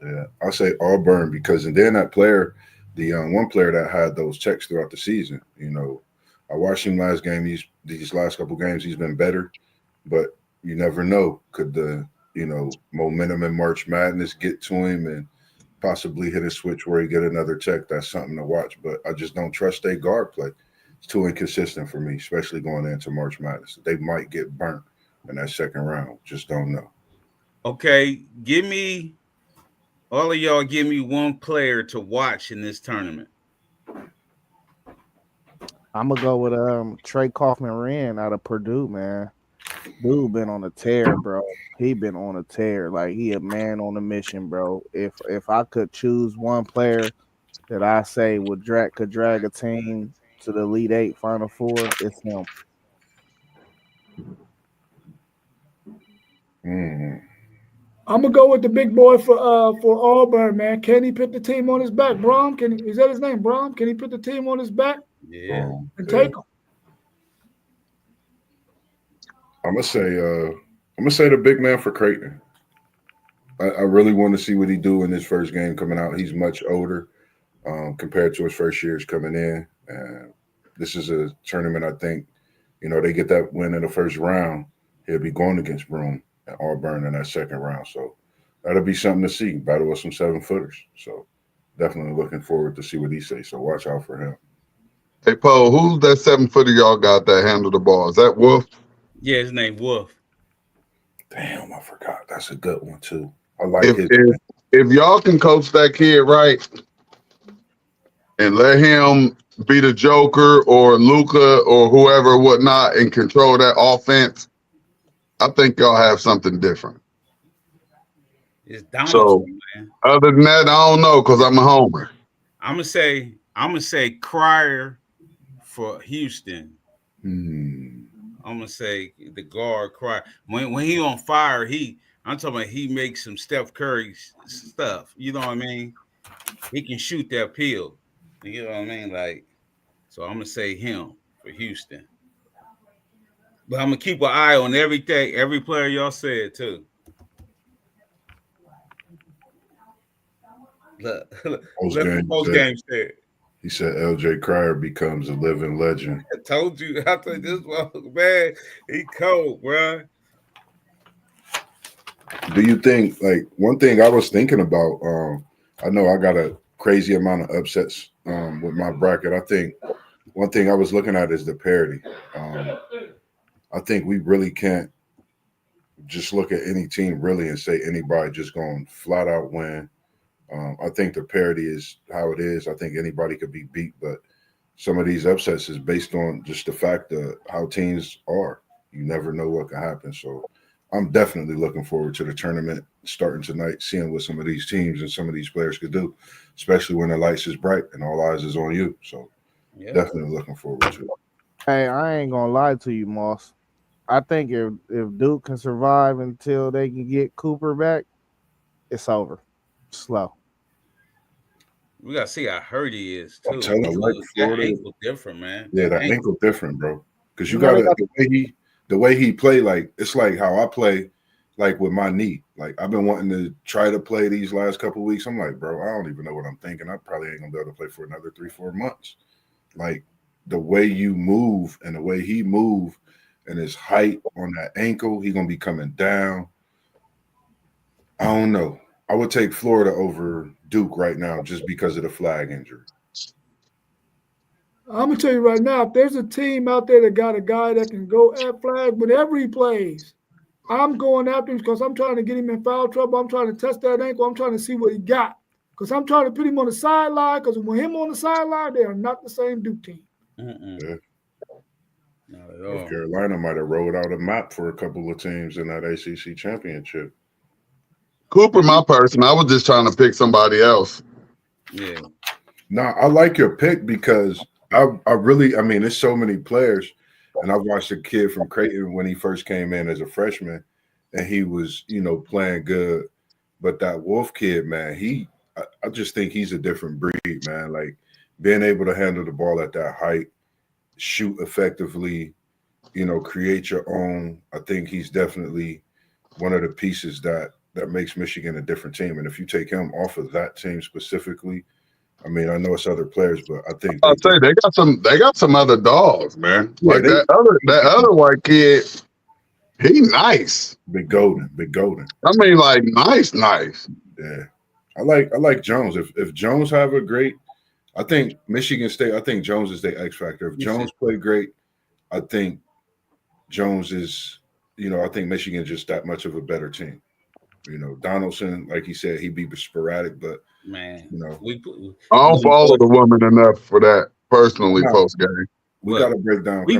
Yeah, I say Auburn because and then that player, the one player that had those checks throughout the season. I watched him last game. These last couple games, he's been better, but you never know. Could the momentum in March Madness get to him and possibly hit a switch where he get another check? That's something to watch. But I just don't trust their guard play. It's too inconsistent for me, especially going into March Madness. They might get burnt in that second round. Just don't know. okay, all of y'all give me one player to watch in this tournament. I'm gonna go with Trey Kaufman Wren out of Purdue, man. Dude been on a tear, bro. He been on a tear. Like he a man on a mission, bro. If I could choose one player that I say could drag a team to the Elite Eight, Final Four, it's him. Mm. I'm gonna go with the big boy for Auburn, man. Can he put the team on his back? Brom, is that his name? Brom? Can he put the team on his back Yeah. and Yeah. take them? I'm gonna say the big man for Creighton. I really want to see what he do in his first game coming out. He's much older compared to his first years coming in. And this is a tournament. I think they get that win in the first round. He'll be going against Broome and Auburn in that second round. So that'll be something to see. Battle with some 7-footers. So definitely looking forward to see what he says. So watch out for him. Hey, Poe, who's that 7-footer y'all got that handle the ball? Is that Wolf? Yeah, his name Wolf. Damn, I forgot. That's a good one too. I like If his. if if y'all can coach that kid right and let him be the Joker or Luca or whoever, whatnot, and control that offense, I think y'all have something different. It's So Donaldson, man. other than that, I don't know because I'm a homer. I'm gonna say Crier for Houston. I'm gonna say the guard Crier. When he on fire, I'm talking about he makes some Steph Curry stuff. You know what I mean? He can shoot that peel. You know what I mean? Like, so I'm gonna say him for Houston. But I'm gonna keep an eye on everything, every player y'all said too. Look, Post look game what post said. game said. He said L.J. Cryer becomes a living legend. I told you. I thought this one, man, he cold, bro. Do you think, like, one thing I was thinking about? I know I got a crazy amount of upsets with my bracket. I think one thing I was looking at is the parity. I think we really can't just look at any team really and say anybody just going flat out win. I think the parity is how it is. I think anybody could be beat, but some of these upsets is based on just the fact of how teams are. You never know what can happen. So I'm definitely looking forward to the tournament starting tonight, seeing what some of these teams and some of these players could do, especially when the lights is bright and all eyes is on you. So definitely looking forward to it. Hey, I ain't gonna lie to you, Moss. I think if Duke can survive until they can get Cooper back, it's over. Slow. We gotta see how hurt he is I'm too. telling you, like That Florida, ankle different, man. yeah, that ankle. ankle different, bro. Because you You know they gotta got the way he play, like it's like how I play, like with my knee. Like I've been wanting to try to play these last couple of weeks. I'm like, bro, I don't even know what I'm thinking. I probably ain't gonna be able to play for another 3-4 months. Like the way you move and the way he move and his height on that ankle, he gonna be coming down. I don't know. I would take Florida over Duke right now just because of the flag injury. I'm gonna tell you right now, if there's a team out there that got a guy that can go at flag whenever he plays, I'm going after him because I'm trying to get him in foul trouble. I'm trying to test that ankle. I'm trying to see what he got. Because I'm trying to put him on the sideline. Because with him on the sideline, they are not the same Duke team. Yeah. Not at North all. Carolina might have rolled out a map for a couple of teams in that ACC championship. Cooper, my person. I was just trying to pick somebody else. Yeah. Nah, I like your pick because I really, I mean, there's so many players, and I've watched a kid from Creighton when he first came in as a freshman, and he was, playing good. But that Wolf kid, man, I just think he's a different breed, man. Like being able to handle the ball at that height, shoot effectively, create your own. I think he's definitely one of the pieces that makes Michigan a different team. And if you take him off of that team specifically, I mean, I know it's other players, but I think I'll say they got some other dogs, man. Yeah, like that other white kid, he nice. Big Golden. I mean, like nice. Yeah, I like Jones. If Jones have a great, I think Michigan State. I think Jones is the X factor. If Jones play great, I think Jones is. I think Michigan's just that much of a better team. Donaldson, like he said, he'd be sporadic, but Man, I don't follow the woman enough for that personally. No. Post game, we got to break down. We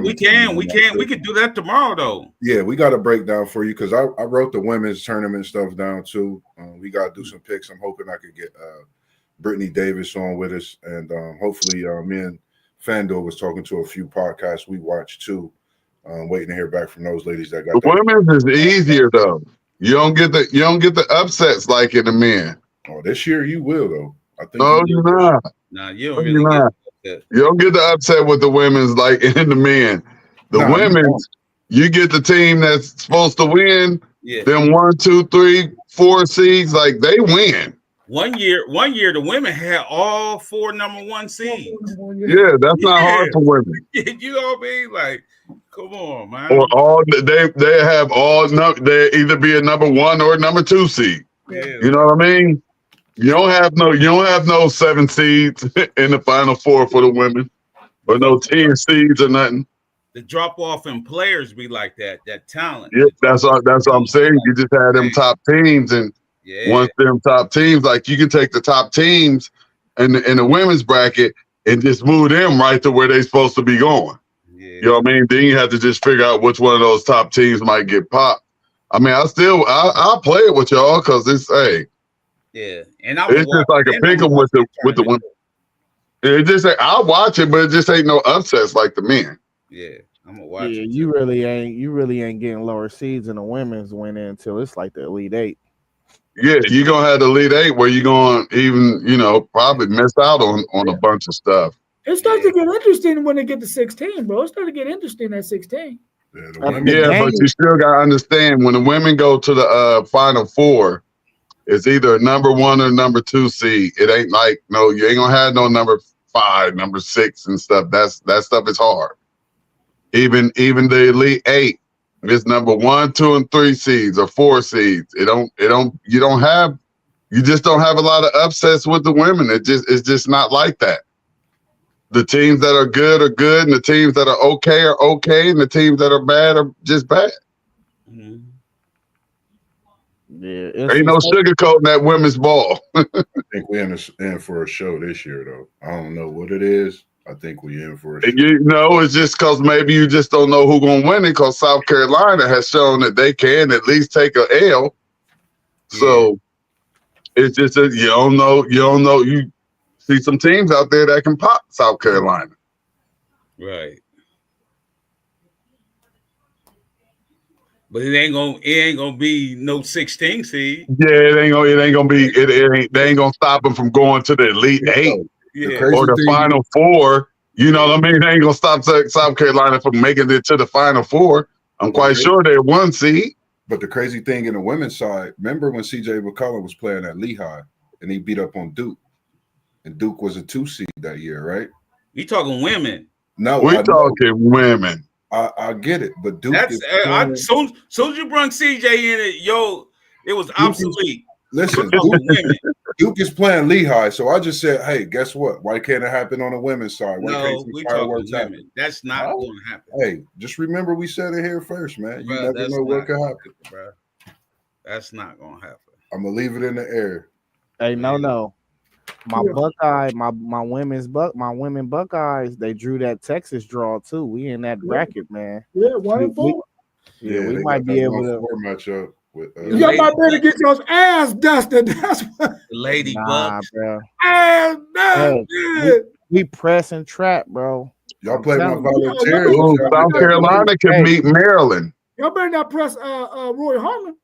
could do that tomorrow though. Yeah, we got to break down for you because I wrote the women's tournament stuff down too. We got to do some picks. I'm hoping I could get Brittany Davis on with us, and hopefully me and Fandor was talking to a few podcasts we watched too. Waiting to hear back from those ladies that got the women's is easier though. You don't get the upsets like in the men. Oh, this year you will though. I think. No, you're not. Nah, you don't really get that. You don't get the upset with the women's like in the men. The women's, you get the team that's supposed to win. Yeah. Then 1, 2, 3, 4 seeds, like they win. One year, the women had all 4 number 1 seeds. Yeah, that's not hard for women. You know what I mean? Like, come on, man. Or all they have all they either be a number 1 or number 2 seed. Yeah. You know what I mean? You don't have no 7 seeds in the Final Four for the women. But no 10 seeds or nothing. The drop off in players be like that. That talent. Yeah, that's what I'm saying. You just had them top teams, and once them top teams, like you can take the top teams in the women's bracket and just move them right to where they're supposed to be going. Yeah. You know what I mean? Then you have to just figure out which one of those top teams might get popped. I mean, I'll play it with y'all because it's yeah, and it's just like a pick 'em with the women. It just I'll watch it, but it just ain't no upsets like the men. Yeah, I'm gonna watch it. Yeah, you really ain't getting lower seeds in the women's win until it's like the Elite Eight. Yeah, you're gonna have the Elite Eight where you're gonna even, probably miss out on a bunch of stuff. It starts to get interesting when they get to 16, bro. It starts to get interesting at 16. Yeah, but you still gotta understand when the women go to the Final Four, it's either number 1 or number 2 seed. It ain't like you ain't gonna have no number 5, number 6 and stuff. That stuff is hard. Even the Elite Eight, it's number 1, 2, and 3 seeds or 4 seeds. You just don't have a lot of upsets with the women. It's just not like that. The teams that are good, and the teams that are okay, and the teams that are bad are just bad. Mm-hmm. Yeah, ain't no sugarcoating that women's ball. I think we're in for a show this year, though. I don't know what it is. I think we're in for a show. It's just because maybe you just don't know who's going to win it because South Carolina has shown that they can at least take an L. Yeah. So it's just that you don't know. You see some teams out there that can pop South Carolina. Right. But it ain't gonna be no 16 seed. Yeah, it ain't gonna be. They ain't gonna stop them from going to the Elite Eight or the Final Four. You know what I mean? They ain't gonna stop South Carolina from making it to the Final Four. I'm quite sure they're 1 seed. But the crazy thing in the women's side, remember when CJ McCollum was playing at Lehigh and he beat up on Duke, and Duke was a 2 seed that year, right? You talking women? No, we're talking women. I get it, but Duke. Soon as you brought CJ in it, it was obsolete. Listen, Duke is playing Lehigh, so I just said, hey, guess what? Why can't it happen on the women's side? Why no, we talking women. Happen? That's not going to happen. Hey, just remember we said it here first, man. You never know what could happen, bro. That's not going to happen. I'm gonna leave it in the air. Hey, no. My Buckeye, my women Buckeyes, they drew that Texas draw too. We in that bracket, man. Yeah, 1-4. We might be able to match up with. Y'all might better get your ass dusted. That's what. The Lady Bucks, bro. Ass dusted. We press and trap, bro. Y'all play my volunteers. South Carolina can meet Maryland. Y'all better not press Roy Harmon.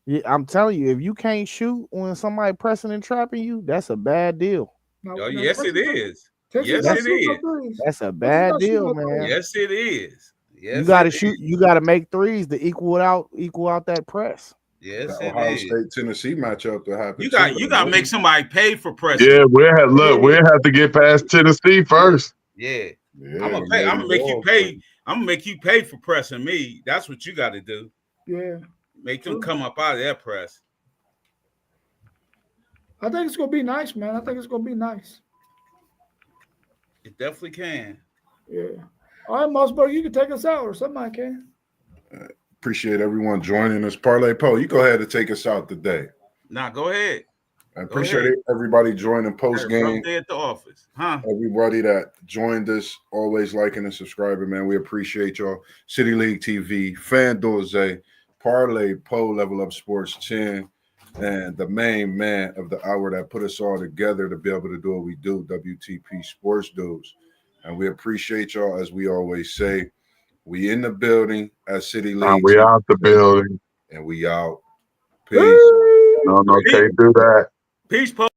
Yeah, I'm telling you, if you can't shoot when somebody pressing and trapping you, that's a bad deal. Yes, it is. Yes, it is. That's a bad deal, man. Yes, it is. Yes, you got to shoot. You got to make threes to equal out that press. Yes, the Ohio State Tennessee matchup to happen. You got to make somebody pay for pressing. Yeah, we'll have to get past Tennessee first. Yeah. I'm gonna make you pay. I'm gonna make you pay for pressing me. That's what you got to do. Yeah. Make them come up out of that press. I think it's gonna be nice, man. I think it's gonna be nice. It definitely can. Yeah. All right, Mossberg, you can take us out, or somebody can. Appreciate everyone joining us. Parlay Poe, you go ahead and take us out today. Nah, go ahead. I appreciate everybody joining post game. At the office, huh? Everybody that joined us, always liking and subscribing, man. We appreciate y'all. City League TV, FanDuel Zay, Parlay Poe, Level Up Sports Chin, and the main man of the hour that put us all together to be able to do what we do, WTP Sports Dudes. And we appreciate y'all, as we always say. We in the building at City League. We out the building. And we out. Peace. No, can't do that. Peace, Poe.